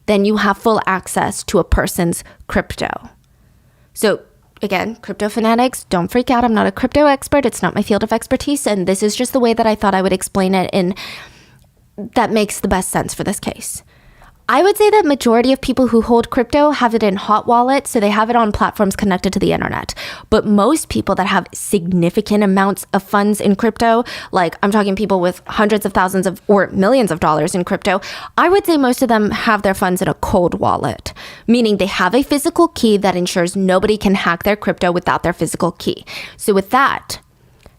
Then you have full access to a person's crypto. So again, crypto fanatics, don't freak out. I'm not a crypto expert. It's not my field of expertise. And this is just the way that I thought I would explain it in that makes the best sense for this case. I would say that majority of people who hold crypto have it in hot wallets, so they have it on platforms connected to the internet. But most people that have significant amounts of funds in crypto, like I'm talking people with hundreds of thousands of or millions of dollars in crypto, I would say most of them have their funds in a cold wallet, meaning they have a physical key that ensures nobody can hack their crypto without their physical key. So with that,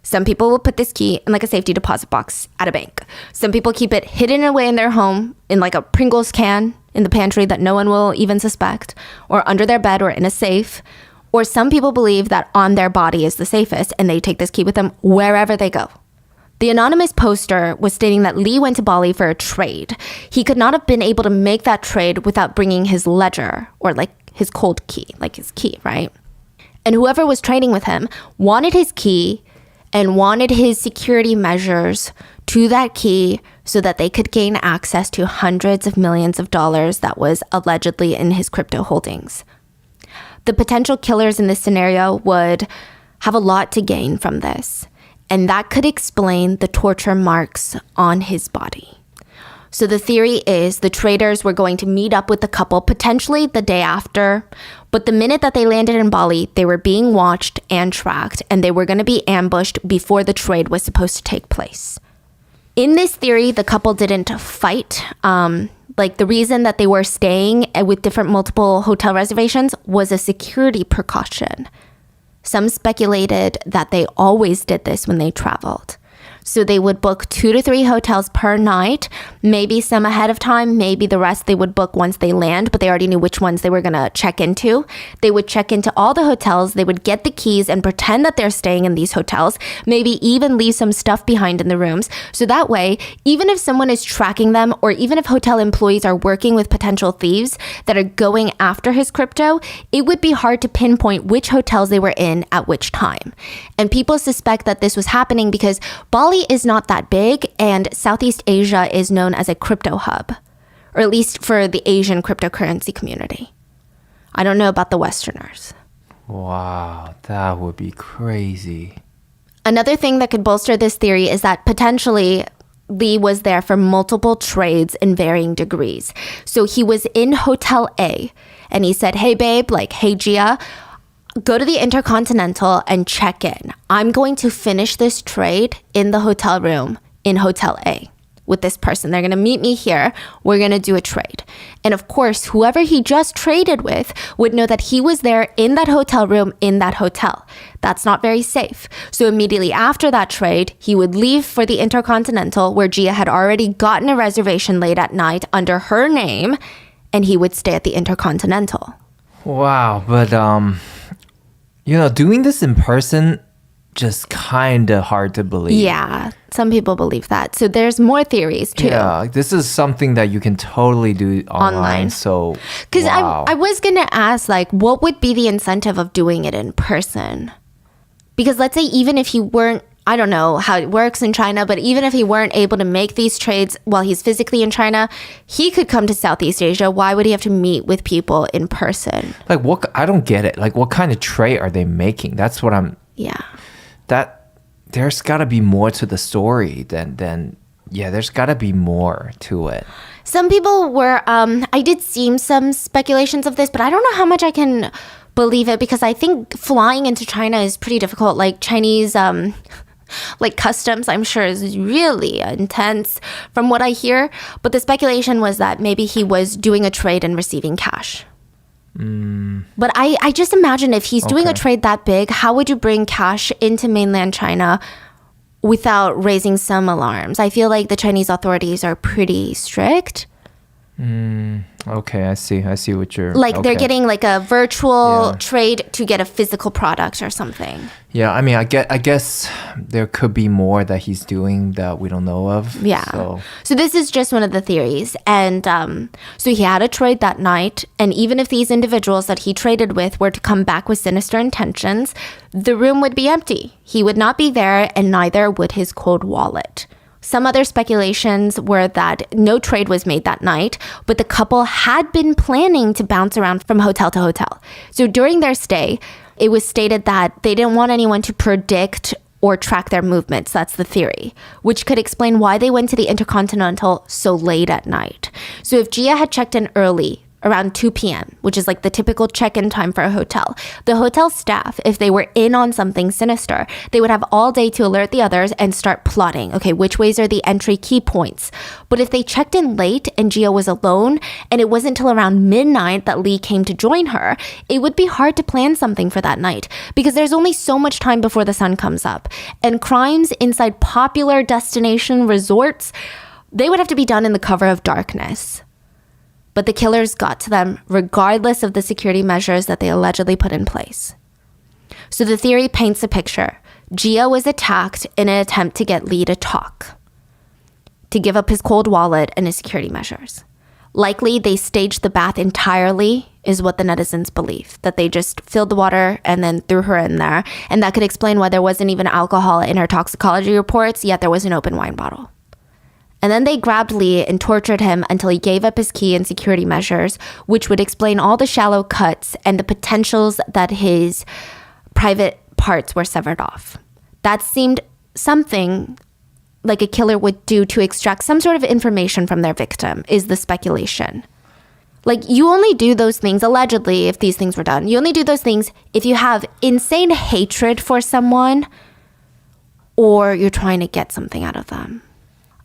some people will put this key in like a safety deposit box at a bank. Some people keep it hidden away in their home in like a Pringles can in the pantry that no one will even suspect, or under their bed or in a safe. Or some people believe that on their body is the safest and they take this key with them wherever they go. The anonymous poster was stating that Lee went to Bali for a trade. He could not have been able to make that trade without bringing his ledger or like his cold key, like his key, right? And whoever was trading with him wanted his key and wanted his security measures to that key so that they could gain access to hundreds of millions of dollars that was allegedly in his crypto holdings. The potential killers in this scenario would have a lot to gain from this, and that could explain the torture marks on his body. So the theory is the traders were going to meet up with the couple potentially the day after, but the minute that they landed in Bali, they were being watched and tracked, and they were going to be ambushed before the trade was supposed to take place. In this theory, the couple didn't fight. Like the reason that they were staying with different multiple hotel reservations was a security precaution. Some speculated that they always did this when they traveled. So they would book 2 to 3 hotels per night, maybe some ahead of time, maybe the rest they would book once they land, but they already knew which ones they were going to check into. They would check into all the hotels, they would get the keys and pretend that they're staying in these hotels, maybe even leave some stuff behind in the rooms. So that way, even if someone is tracking them, or even if hotel employees are working with potential thieves that are going after his crypto, it would be hard to pinpoint which hotels they were in at which time. And people suspect that this was happening because Bali is not that big, and Southeast Asia is known as a crypto hub, or at least for the Asian cryptocurrency community. I don't know about the Westerners. Wow, that would be crazy. Another thing that could bolster this theory is that potentially Lee was there for multiple trades in varying degrees. So he was in Hotel A, and he said, hey babe, like, hey Gia, go to the Intercontinental and check in. I'm going to finish this trade in the hotel room in Hotel A with this person. They're going to meet me here. We're going to do a trade. And of course, whoever he just traded with would know that he was there in that hotel room in that hotel. That's not very safe. So immediately after that trade, he would leave for the Intercontinental, where Gia had already gotten a reservation late at night under her name, and he would stay at the Intercontinental. Wow, but doing this in person just kind of hard to believe. Yeah, some people believe that. So there's more theories too. Yeah, this is something that you can totally do online. So, Because wow. I was going to ask, like, what would be the incentive of doing it in person? Because let's say even if he weren't, I don't know how it works in China, but even if he weren't able to make these trades while he's physically in China, he could come to Southeast Asia. Why would he have to meet with people in person? Like, what? I don't get it. Like, what kind of trade are they making? That's what I'm. Yeah. There's got to be more to the story than yeah, there's got to be more to it. Some people were, I did see some speculations of this, but I don't know how much I can believe it because I think flying into China is pretty difficult. Like Chinese, like customs, I'm sure is really intense from what I hear. But the speculation was that maybe he was doing a trade and receiving cash. But I just imagine if he's doing a Okay. trade that big, how would you bring cash into mainland China without raising some alarms? I feel like the Chinese authorities are pretty strict. Okay, I see what you're Like they're okay. getting like a virtual Yeah. trade to get a physical product or something. Yeah, I mean, I guess there could be more that he's doing that we don't know of. Yeah. So this is just one of the theories. And so he had a trade that night. And even if these individuals that he traded with were to come back with sinister intentions, the room would be empty. He would not be there, and neither would his cold wallet. Some other speculations were that no trade was made that night, but the couple had been planning to bounce around from hotel to hotel. So during their stay, it was stated that they didn't want anyone to predict or track their movements. That's the theory, which could explain why they went to the Intercontinental so late at night. So if Gia had checked in early, around 2 p.m., which is like the typical check-in time for a hotel, the hotel staff, if they were in on something sinister, they would have all day to alert the others and start plotting, okay, which ways are the entry key points. But if they checked in late and Gia was alone, and it wasn't till around midnight that Lee came to join her, it would be hard to plan something for that night because there's only so much time before the sun comes up. And crimes inside popular destination resorts, they would have to be done in the cover of darkness. But the killers got to them regardless of the security measures that they allegedly put in place. So the theory paints a picture. Gia was attacked in an attempt to get Lee to talk, to give up his cold wallet and his security measures. Likely they staged the bath entirely, is what the netizens believe, that they just filled the water and then threw her in there. And that could explain why there wasn't even alcohol in her toxicology reports, yet there was an open wine bottle. And then they grabbed Lee and tortured him until he gave up his key and security measures, which would explain all the shallow cuts and the potentials that his private parts were severed off. That seemed something like a killer would do to extract some sort of information from their victim, is the speculation. Like, you only do those things, allegedly, if these things were done, you only do those things if you have insane hatred for someone or you're trying to get something out of them.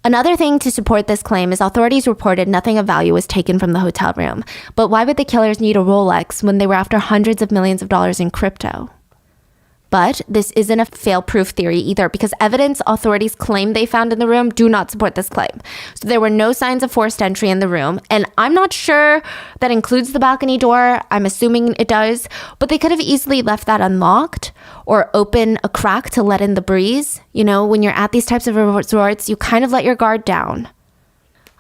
Another thing to support this claim is authorities reported nothing of value was taken from the hotel room. But why would the killers need a Rolex when they were after hundreds of millions of dollars in crypto? But this isn't a fail-proof theory either, because evidence authorities claim they found in the room do not support this claim. So there were no signs of forced entry in the room, and I'm not sure that includes the balcony door. I'm assuming it does, but they could have easily left that unlocked or open a crack to let in the breeze. You know, when you're at these types of resorts, you kind of let your guard down.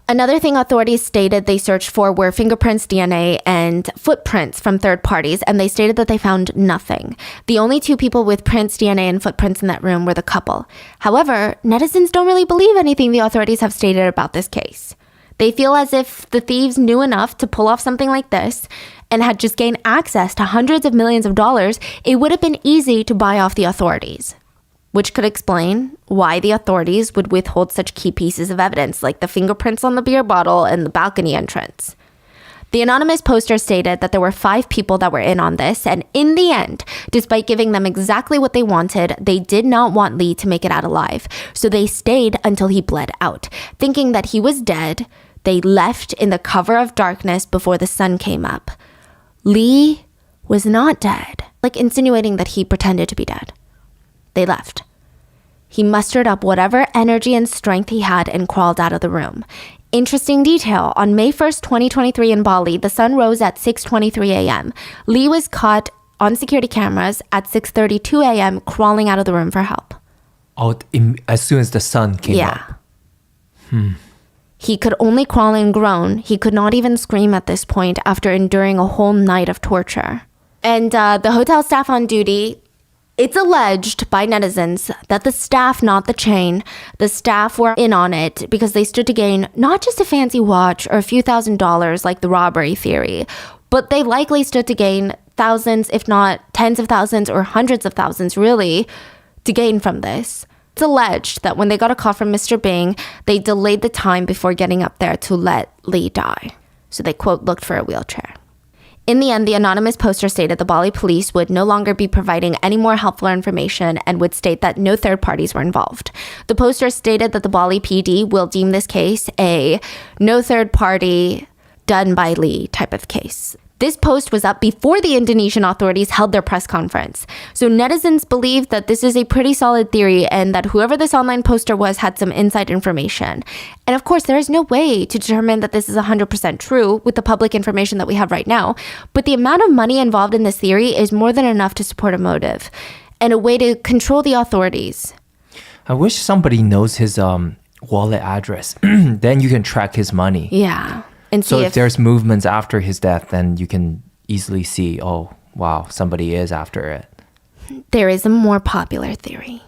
Another thing authorities stated they searched for were fingerprints, DNA, and footprints from third parties, and they stated that they found nothing. The only two people with prints, DNA, and footprints in that room were the couple. However, netizens don't really believe anything the authorities have stated about this case. They feel as if the thieves knew enough to pull off something like this and had just gained access to hundreds of millions of dollars, it would have been easy to buy off the authorities. Which could explain why the authorities would withhold such key pieces of evidence, like the fingerprints on the beer bottle and the balcony entrance. The anonymous poster stated that there were 5 people that were in on this, and in the end, despite giving them exactly what they wanted, they did not want Lee to make it out alive. So they stayed until he bled out. Thinking that he was dead, they left in the cover of darkness before the sun came up. Lee was not dead, like insinuating that he pretended to be dead. They left. He mustered up whatever energy and strength he had and crawled out of the room. Interesting detail, on May 1st, 2023 in Bali, the sun rose at 6:23 a.m. Lee was caught on security cameras at 6:32 a.m. crawling out of the room for help. Oh, as soon as the sun came up. He could only crawl and groan. He could not even scream at this point after enduring a whole night of torture. And the hotel staff on duty, it's alleged by netizens that the staff, not the chain, the staff were in on it because they stood to gain not just a fancy watch or a few $1,000s like the robbery theory, but they likely stood to gain thousands, if not tens of thousands or hundreds of thousands, really, to gain from this. It's alleged that when they got a call from Mr. Bing, they delayed the time before getting up there to let Lee die. So they, quote, looked for a wheelchair. In the end, the anonymous poster stated the Bali police would no longer be providing any more helpful information and would state that no third parties were involved. The poster stated that the Bali PD will deem this case a no third party done by Lee type of case. This post was up before the Indonesian authorities held their press conference. So netizens believe that this is a pretty solid theory and that whoever this online poster was had some inside information. And of course, there is no way to determine that this is 100% true with the public information that we have right now. But the amount of money involved in this theory is more than enough to support a motive and a way to control the authorities. I wish somebody knows his wallet address. Then you can track his money. Yeah. And so if there's movements after his death, then you can easily see, oh, wow, somebody is after it. There is a more popular theory.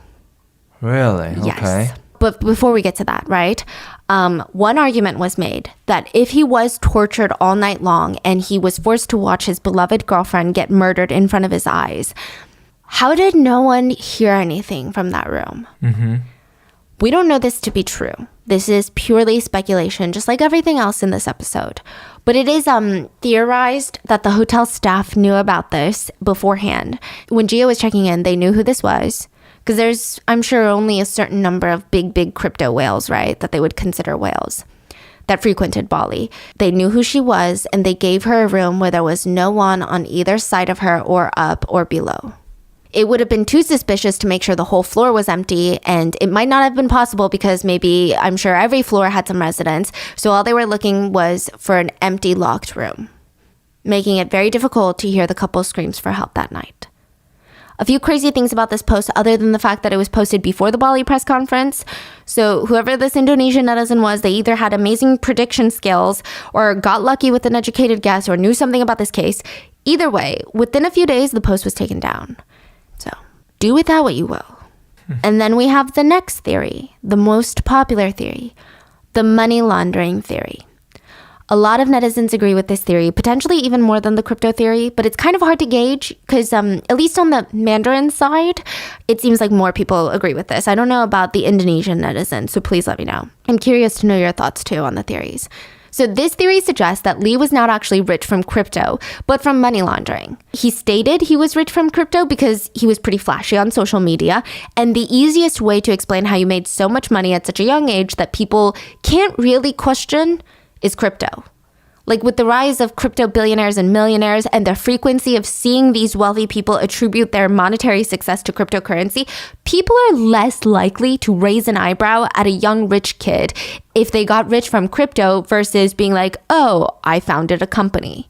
Really? Yes. Okay. But before we get to that, right? One argument was made that if he was tortured all night long and he was forced to watch his beloved girlfriend get murdered in front of his eyes, how did no one hear anything from that room? Mm-hmm. We don't know this to be true. This is purely speculation, just like everything else in this episode. But it is theorized that the hotel staff knew about this beforehand. When Gio was checking in, they knew who this was. Because there's, I'm sure, only a certain number of big crypto whales, right, that they would consider whales that frequented Bali. They knew who she was, and they gave her a room where there was no one on either side of her or up or below. It would have been too suspicious to make sure the whole floor was empty, and it might not have been possible because maybe, I'm sure every floor had some residents, so all they were looking was for an empty locked room, making it very difficult to hear the couple's screams for help that night. A few crazy things about this post other than the fact that it was posted before the Bali press conference. So whoever this Indonesian netizen was, they either had amazing prediction skills or got lucky with an educated guess or knew something about this case. Either way, within a few days, the post was taken down. So do with that what you will. And then we have the next theory, the most popular theory, the money laundering theory. A lot of netizens agree with this theory, potentially even more than the crypto theory, but it's kind of hard to gauge because at least on the Mandarin side, it seems like more people agree with this. I don't know about the Indonesian netizens, so please let me know. I'm curious to know your thoughts too on the theories. So this theory suggests that Lee was not actually rich from crypto, but from money laundering. He stated he was rich from crypto because he was pretty flashy on social media, and the easiest way to explain how you made so much money at such a young age that people can't really question is crypto. Like with the rise of crypto billionaires and millionaires and the frequency of seeing these wealthy people attribute their monetary success to cryptocurrency, people are less likely to raise an eyebrow at a young rich kid if they got rich from crypto versus being like, oh, I founded a company.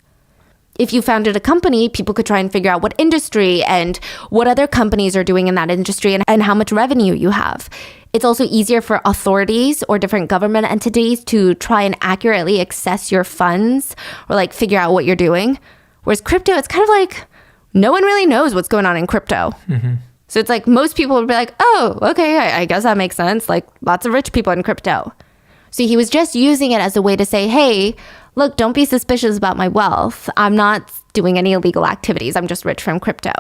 If you founded a company, people could try and figure out what industry and what other companies are doing in that industry and how much revenue you have. It's also easier for authorities or different government entities to try and accurately access your funds or like figure out what you're doing. Whereas crypto, it's kind of like no one really knows what's going on in crypto. Mm-hmm. So it's like most people would be like, oh, okay, I guess that makes sense. Like lots of rich people in crypto. So he was just using it as a way to say, hey, look, don't be suspicious about my wealth. I'm not doing any illegal activities. I'm just rich from crypto.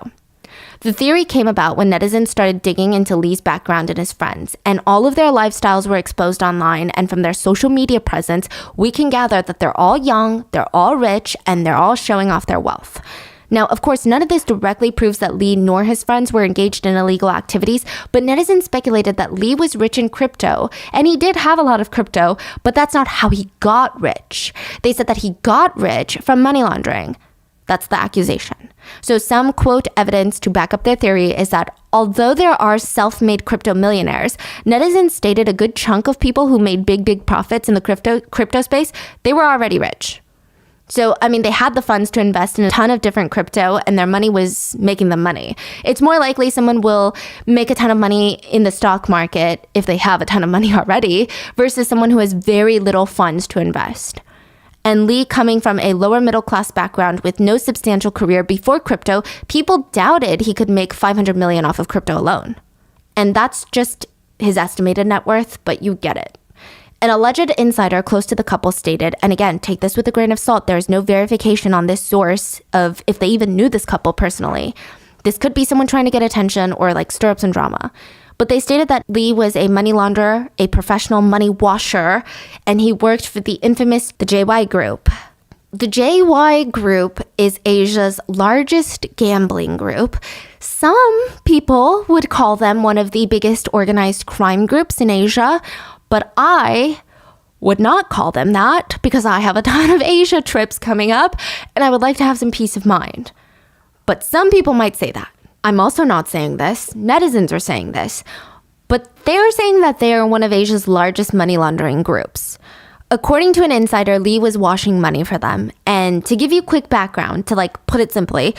The theory came about when netizens started digging into Lee's background and his friends, and all of their lifestyles were exposed online, and from their social media presence, we can gather that they're all young, they're all rich, and they're all showing off their wealth. Now, of course, none of this directly proves that Lee nor his friends were engaged in illegal activities, but netizens speculated that Lee was rich in crypto, and he did have a lot of crypto, but that's not how he got rich. They said that he got rich from money laundering. That's the accusation. So some quote evidence to back up their theory is that although there are self-made crypto millionaires, netizens stated a good chunk of people who made big profits in the crypto space, they were already rich. So, I mean, they had the funds to invest in a ton of different crypto and their money was making them money. It's more likely someone will make a ton of money in the stock market if they have a ton of money already versus someone who has very little funds to invest. And Lee, coming from a lower middle class background with no substantial career before crypto, people doubted he could make $500 million off of crypto alone. And that's just his estimated net worth, but you get it. An alleged insider close to the couple stated, and again, take this with a grain of salt, there's no verification on this source of if they even knew this couple personally. This could be someone trying to get attention or like stir up some drama. But they stated that Lee was a money launderer, a professional money washer, and he worked for the infamous the JY Group. The JY Group is Asia's largest gambling group. Some people would call them one of the biggest organized crime groups in Asia, but I would not call them that because I have a ton of Asia trips coming up and I would like to have some peace of mind. But some people might say that. I'm also not saying this. Netizens are saying this. But they're saying that they are one of Asia's largest money laundering groups. According to an insider, Lee was washing money for them. And to give you quick background, to like put it simply,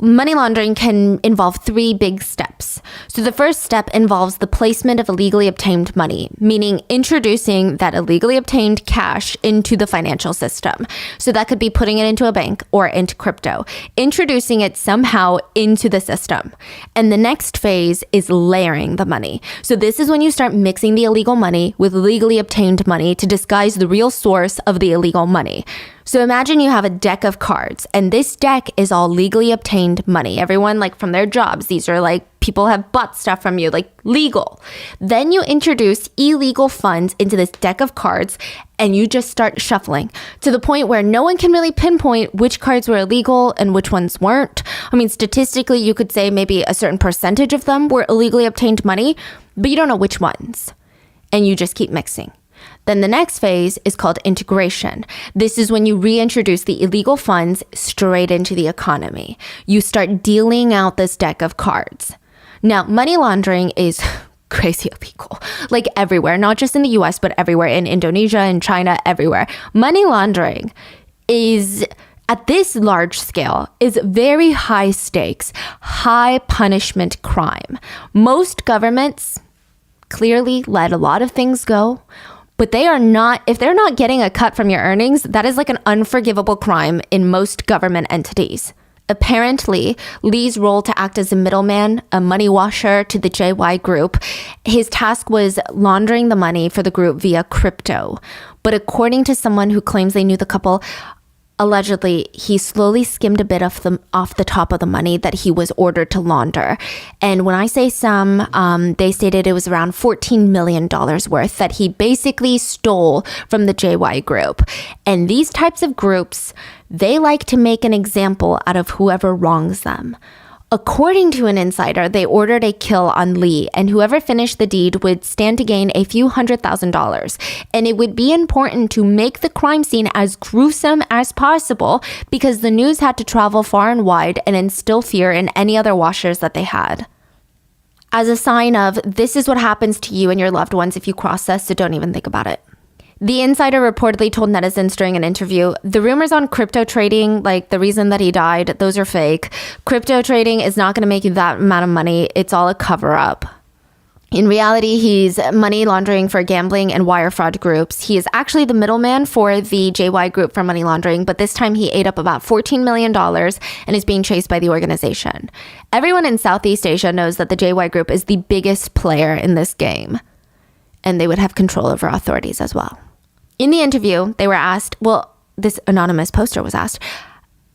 money laundering can involve 3 big steps. So the first step involves the placement of illegally obtained money, meaning introducing that illegally obtained cash into the financial system. So that could be putting it into a bank or into crypto, introducing it somehow into the system. And the next phase is layering the money. So this is when you start mixing the illegal money with legally obtained money to disguise the real source of the illegal money. So imagine you have a deck of cards and this deck is all legally obtained money. Everyone like from their jobs, these are like people have bought stuff from you, like legal. Then you introduce illegal funds into this deck of cards and you just start shuffling to the point where no one can really pinpoint which cards were illegal and which ones weren't. I mean, statistically, you could say maybe a certain percentage of them were illegally obtained money, but you don't know which ones. And you just keep mixing. Then the next phase is called integration. This is when you reintroduce the illegal funds straight into the economy. You start dealing out this deck of cards. Now, money laundering is crazy illegal, like everywhere, not just in the US, but everywhere, in Indonesia, in China, everywhere. Money laundering is, at this large scale, is very high stakes, high punishment crime. Most governments clearly let a lot of things go. But they are not, if they're not getting a cut from your earnings, that is like an unforgivable crime in most government entities. Apparently, Lee's role to act as a middleman, a money washer to the JY Group, his task was laundering the money for the group via crypto. But according to someone who claims they knew the couple, allegedly, he slowly skimmed a bit off the top of the money that he was ordered to launder. And when I say some, they stated it was around $14 million worth that he basically stole from the JY Group. And these types of groups, they like to make an example out of whoever wrongs them. According to an insider, they ordered a kill on Lee, and whoever finished the deed would stand to gain a few $100,000. And it would be important to make the crime scene as gruesome as possible because the news had to travel far and wide and instill fear in any other washers that they had. As a sign of, this is what happens to you and your loved ones if you cross this, so don't even think about it. The insider reportedly told netizens during an interview, the rumors on crypto trading, like the reason that he died, those are fake. Crypto trading is not going to make you that amount of money. It's all a cover-up. In reality, he's money laundering for gambling and wire fraud groups. He is actually the middleman for the JY Group for money laundering, but this time he ate up about $14 million and is being chased by the organization. Everyone in Southeast Asia knows that the JY Group is the biggest player in this game, and they would have control over authorities as well. In the interview, they were asked, well, this anonymous poster was asked.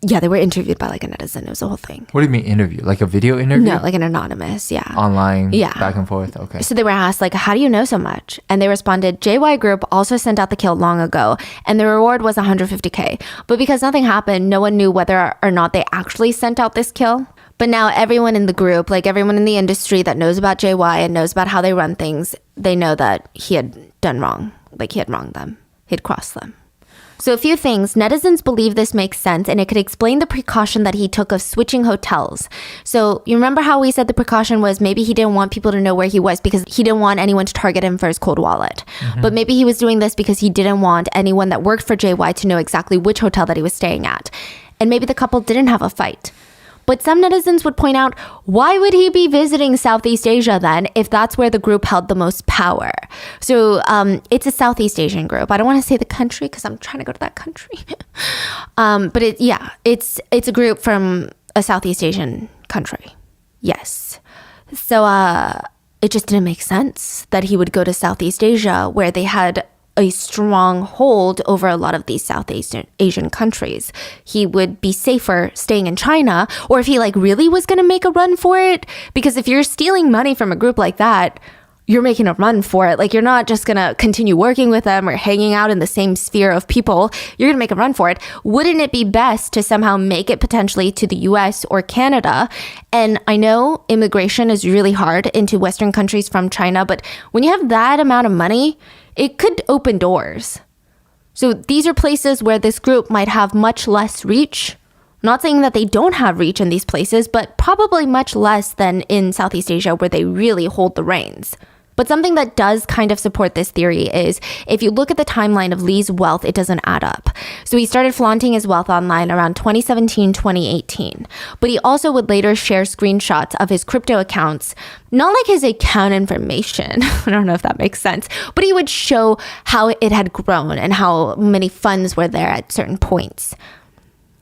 Yeah, they were interviewed by like a netizen. It was a whole thing. What do you mean interview? Like a video interview? No, like an anonymous, yeah. Online, yeah. Back and forth, okay. So they were asked, like, how do you know so much? And they responded, JY Group also sent out the kill long ago, and the reward was $150K. But because nothing happened, no one knew whether or not they actually sent out this kill. But now everyone in the group, like everyone in the industry that knows about JY and knows about how they run things, they know that he had done wrong. Like he had wronged them. He'd crossed them. So a few things. Netizens believe this makes sense, and it could explain the precaution that he took of switching hotels. So you remember how we said the precaution was maybe he didn't want people to know where he was because he didn't want anyone to target him for his cold wallet. But maybe he was doing this because he didn't want anyone that worked for JY to know exactly which hotel that he was staying at. And maybe the couple didn't have a fight. But some netizens would point out, why would he be visiting Southeast Asia then if that's where the group held the most power? So it's a Southeast Asian group. I don't want to say the country because I'm trying to go to that country. But it's a group from a Southeast Asian country. Yes. So it just didn't make sense that he would go to Southeast Asia where they had a strong hold over a lot of these Southeast Asian countries. He would be safer staying in China, or if he really was going to make a run for it, because if you're stealing money from a group like that, you're making a run for it. You're not just going to continue working with them or hanging out in the same sphere of people. You're going to make a run for it. Wouldn't it be best to somehow make it potentially to the US or Canada? And I know immigration is really hard into Western countries from China, but when you have that amount of money, it could open doors. So these are places where this group might have much less reach. Not saying that they don't have reach in these places, but probably much less than in Southeast Asia where they really hold the reins. But something that does kind of support this theory is if you look at the timeline of Lee's wealth, it doesn't add up. So he started flaunting his wealth online around 2017, 2018. But he also would later share screenshots of his crypto accounts, not like his account information. I don't know if that makes sense. But he would show how it had grown and how many funds were there at certain points.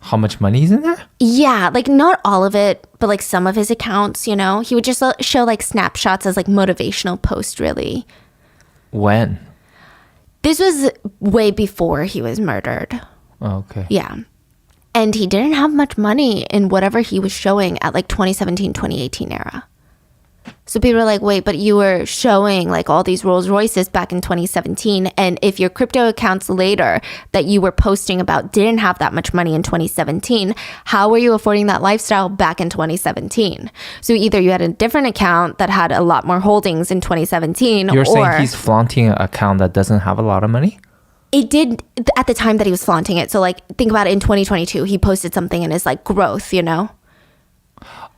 How much money is in there? Yeah, not all of it, but some of his accounts, He would just show snapshots as motivational posts, really. When? This was way before he was murdered. Oh, okay. Yeah. And he didn't have much money in whatever he was showing at 2017, 2018 era. So people are like, wait, but you were showing all these Rolls Royces back in 2017. And if your crypto accounts later that you were posting about didn't have that much money in 2017, how were you affording that lifestyle back in 2017? So either you had a different account that had a lot more holdings in 2017. You're saying he's flaunting an account that doesn't have a lot of money? It did at the time that he was flaunting it. So think about it in 2022, he posted something in his growth,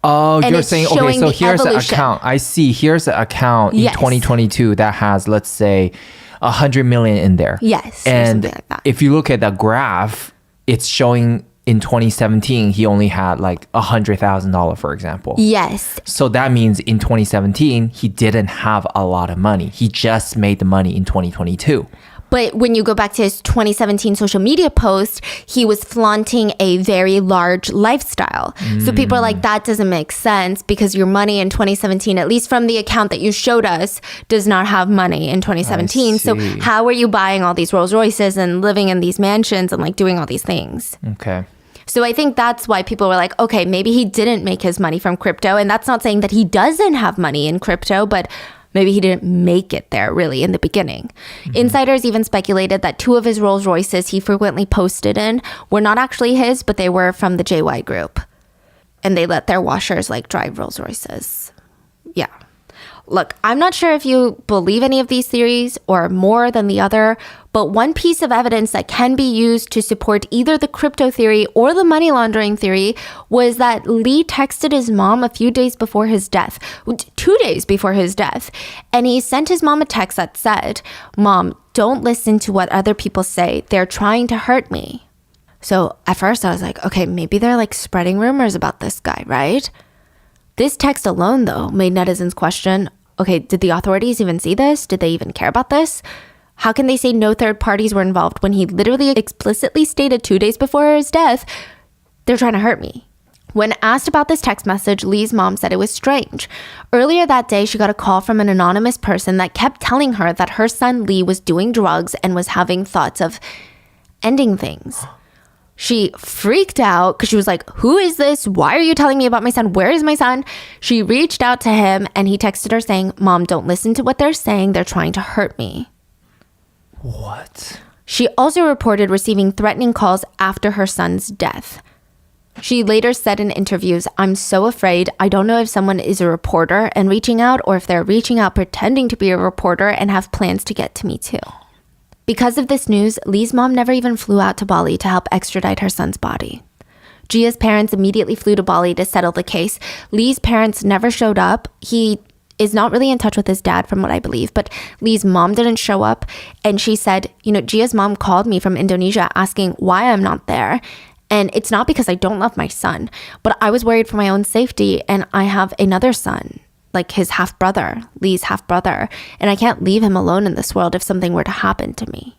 Oh, And you're it's saying, okay, showing so the here's an evolution. account. I see. Here's an account in Yes. 2022 that has, let's say, 100 million in there. Yes, or And something like that. if you look at the graph, it's showing in 2017, he only had $100,000, for example. Yes. So that means in 2017, he didn't have a lot of money. He just made the money in 2022. But when you go back to his 2017 social media post, he was flaunting a very large lifestyle. So people are like, that doesn't make sense because your money in 2017, at least from the account that you showed us, does not have money in 2017. So see. how are you buying all these Rolls Royces and living in these mansions and doing all these things? Okay. So I think that's why people were like, okay, maybe he didn't make his money from crypto. And that's not saying that he doesn't have money in crypto, but maybe he didn't make it there really in the beginning. Insiders even speculated that 2 of his Rolls Royces he frequently posted in were not actually his, but they were from the JY group. And they let their washers drive Rolls Royces. Yeah. Look, I'm not sure if you believe any of these theories or more than the other, but one piece of evidence that can be used to support either the crypto theory or the money laundering theory was that Lee texted his mom a few days before his death, 2 days before his death, and he sent his mom a text that said, "Mom, don't listen to what other people say. They're trying to hurt me." So at first I was like, okay, maybe they're spreading rumors about this guy, right? This text alone, though, made netizens question, okay, did the authorities even see this? Did they even care about this? How can they say no third parties were involved when he literally explicitly stated 2 days before his death, they're trying to hurt me? When asked about this text message, Lee's mom said it was strange. Earlier that day, she got a call from an anonymous person that kept telling her that her son Lee was doing drugs and was having thoughts of ending things. She freaked out because she was like, who is this? Why are you telling me about my son? Where is my son? She reached out to him and he texted her saying, "Mom, don't listen to what they're saying. They're trying to hurt me." What? She also reported receiving threatening calls after her son's death. She later said in interviews, "I'm so afraid. I don't know if someone is a reporter and reaching out or if they're reaching out pretending to be a reporter and have plans to get to me too." Because of this news, Lee's mom never even flew out to Bali to help extradite her son's body. Gia's parents immediately flew to Bali to settle the case. Lee's parents never showed up. He is not really in touch with his dad, from what I believe, but Lee's mom didn't show up. And she said, Gia's mom called me from Indonesia asking why I'm not there. And it's not because I don't love my son, but I was worried for my own safety, and I have another son, like his half-brother, Lee's half-brother, and I can't leave him alone in this world if something were to happen to me.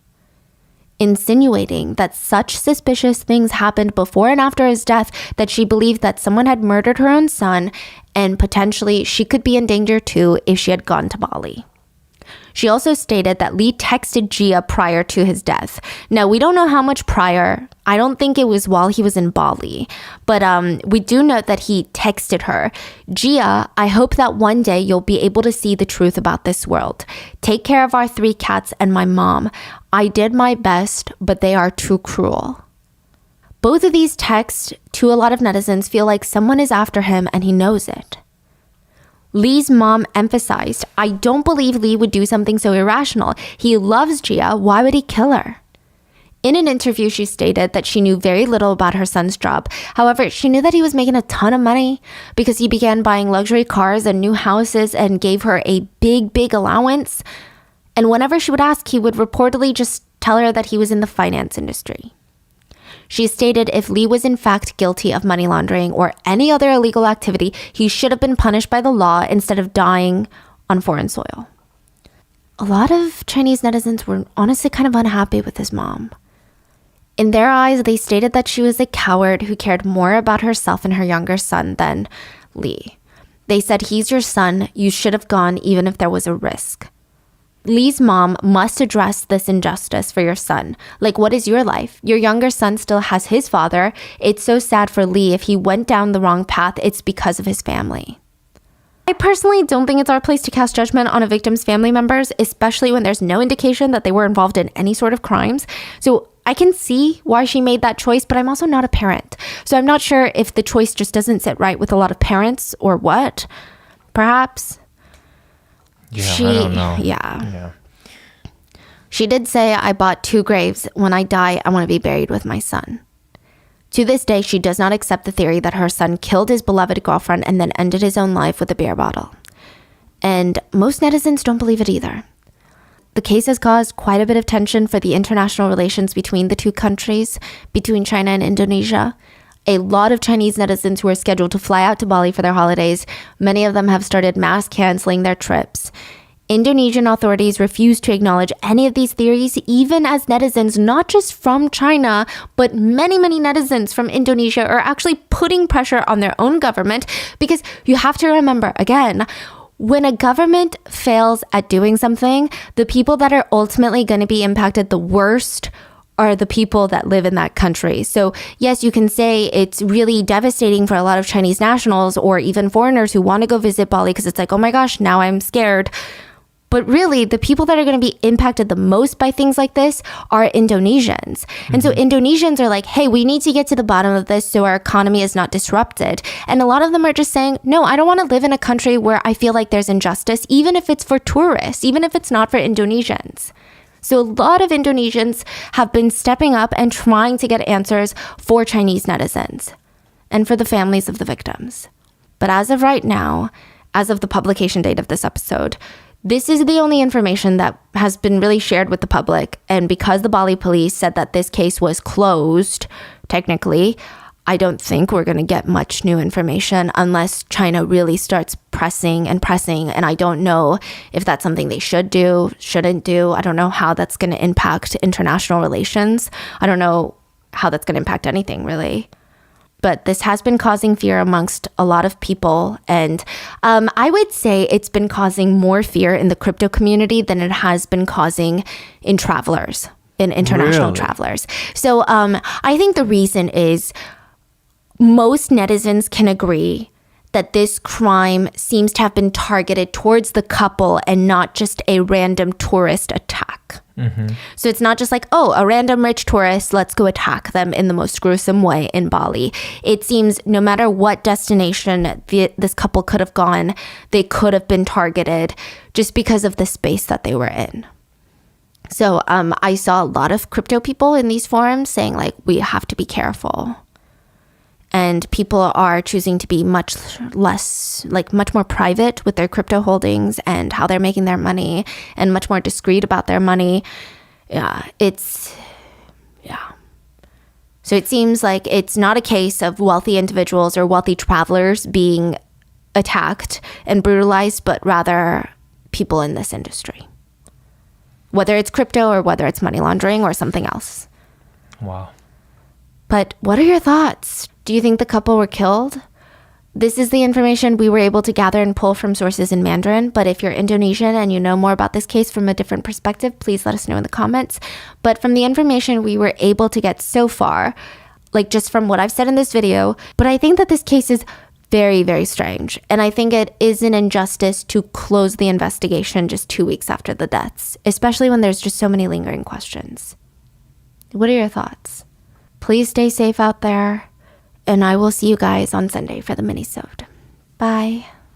Insinuating that such suspicious things happened before and after his death that she believed that someone had murdered her own son and potentially she could be in danger too if she had gone to Bali. She also stated that Lee texted Gia prior to his death. Now, we don't know how much prior. I don't think it was while he was in Bali. But we do note that he texted her, Gia, I hope that one day you'll be able to see the truth about this world. Take care of our 3 cats and my mom. I did my best, but they are too cruel. Both of these texts to a lot of netizens feel like someone is after him and he knows it. Lee's mom emphasized, I don't believe Lee would do something so irrational. He loves Gia. Why would he kill her? In an interview, she stated that she knew very little about her son's job. However, she knew that he was making a ton of money because he began buying luxury cars and new houses and gave her a big allowance. And whenever she would ask, he would reportedly just tell her that he was in the finance industry. She stated if Lee was in fact guilty of money laundering or any other illegal activity, he should have been punished by the law instead of dying on foreign soil. A lot of Chinese netizens were honestly kind of unhappy with his mom. In their eyes, they stated that she was a coward who cared more about herself and her younger son than Lee. They said, he's your son, you should have gone even if there was a risk. Lee's mom must address this injustice for your son. Like, what is your life? Your younger son still has his father. It's so sad for Lee. If he went down the wrong path, it's because of his family. I personally don't think it's our place to cast judgment on a victim's family members, especially when there's no indication that they were involved in any sort of crimes. So I can see why she made that choice, but I'm also not a parent. So I'm not sure if the choice just doesn't sit right with a lot of parents or what. Perhaps. Yeah, I don't know. Yeah. She did say, I bought 2 graves. When I die, I want to be buried with my son. To this day, she does not accept the theory that her son killed his beloved girlfriend and then ended his own life with a beer bottle. And most netizens don't believe it either. The case has caused quite a bit of tension for the international relations between the 2 countries, between China and Indonesia. A lot of Chinese netizens who are scheduled to fly out to Bali for their holidays, many of them have started mass canceling their trips. Indonesian authorities refuse to acknowledge any of these theories, even as netizens, not just from China, but many netizens from Indonesia are actually putting pressure on their own government, because you have to remember, again, when a government fails at doing something, the people that are ultimately going to be impacted the worst are the people that live in that country. So yes, you can say it's really devastating for a lot of Chinese nationals or even foreigners who want to go visit Bali because it's like, oh my gosh, now I'm scared. But really, the people that are going to be impacted the most by things like this are Indonesians. And so Indonesians are like, hey, we need to get to the bottom of this so our economy is not disrupted. And a lot of them are just saying, no, I don't want to live in a country where I feel like there's injustice, even if it's for tourists, even if it's not for Indonesians. So a lot of Indonesians have been stepping up and trying to get answers for Chinese netizens and for the families of the victims. But as of right now, as of the publication date of this episode, this is the only information that has been really shared with the public. And because the Bali police said that this case was closed, technically, I don't think we're going to get much new information unless China really starts pressing. And I don't know if that's something they should do, shouldn't do. I don't know how that's going to impact international relations. I don't know how that's going to impact anything, really. But this has been causing fear amongst a lot of people. And I would say it's been causing more fear in the crypto community than it has been causing in travelers, in international travelers. So I think the reason is most netizens can agree that this crime seems to have been targeted towards the couple and not just a random tourist attack. So it's not just like, oh, a random rich tourist, let's go attack them in the most gruesome way in Bali. It seems no matter what destination this couple could have gone, they could have been targeted just because of the space that they were in. So I saw a lot of crypto people in these forums saying like, we have to be careful. And people are choosing to be much more private with their crypto holdings and how they're making their money, and much more discreet about their money. So it seems like it's not a case of wealthy individuals or wealthy travelers being attacked and brutalized, but rather people in this industry, whether it's crypto or whether it's money laundering or something else. Wow. But what are your thoughts? Do you think the couple were killed? This is the information we were able to gather and pull from sources in Mandarin. But if you're Indonesian and you know more about this case from a different perspective, please let us know in the comments. But from the information we were able to get so far, like just from what I've said in this video, but I think that this case is very, very strange. And I think it is an injustice to close the investigation just 2 weeks after the deaths, especially when there's just so many lingering questions. What are your thoughts? Please stay safe out there, and I will see you guys on Sunday for the mini-sode. Bye.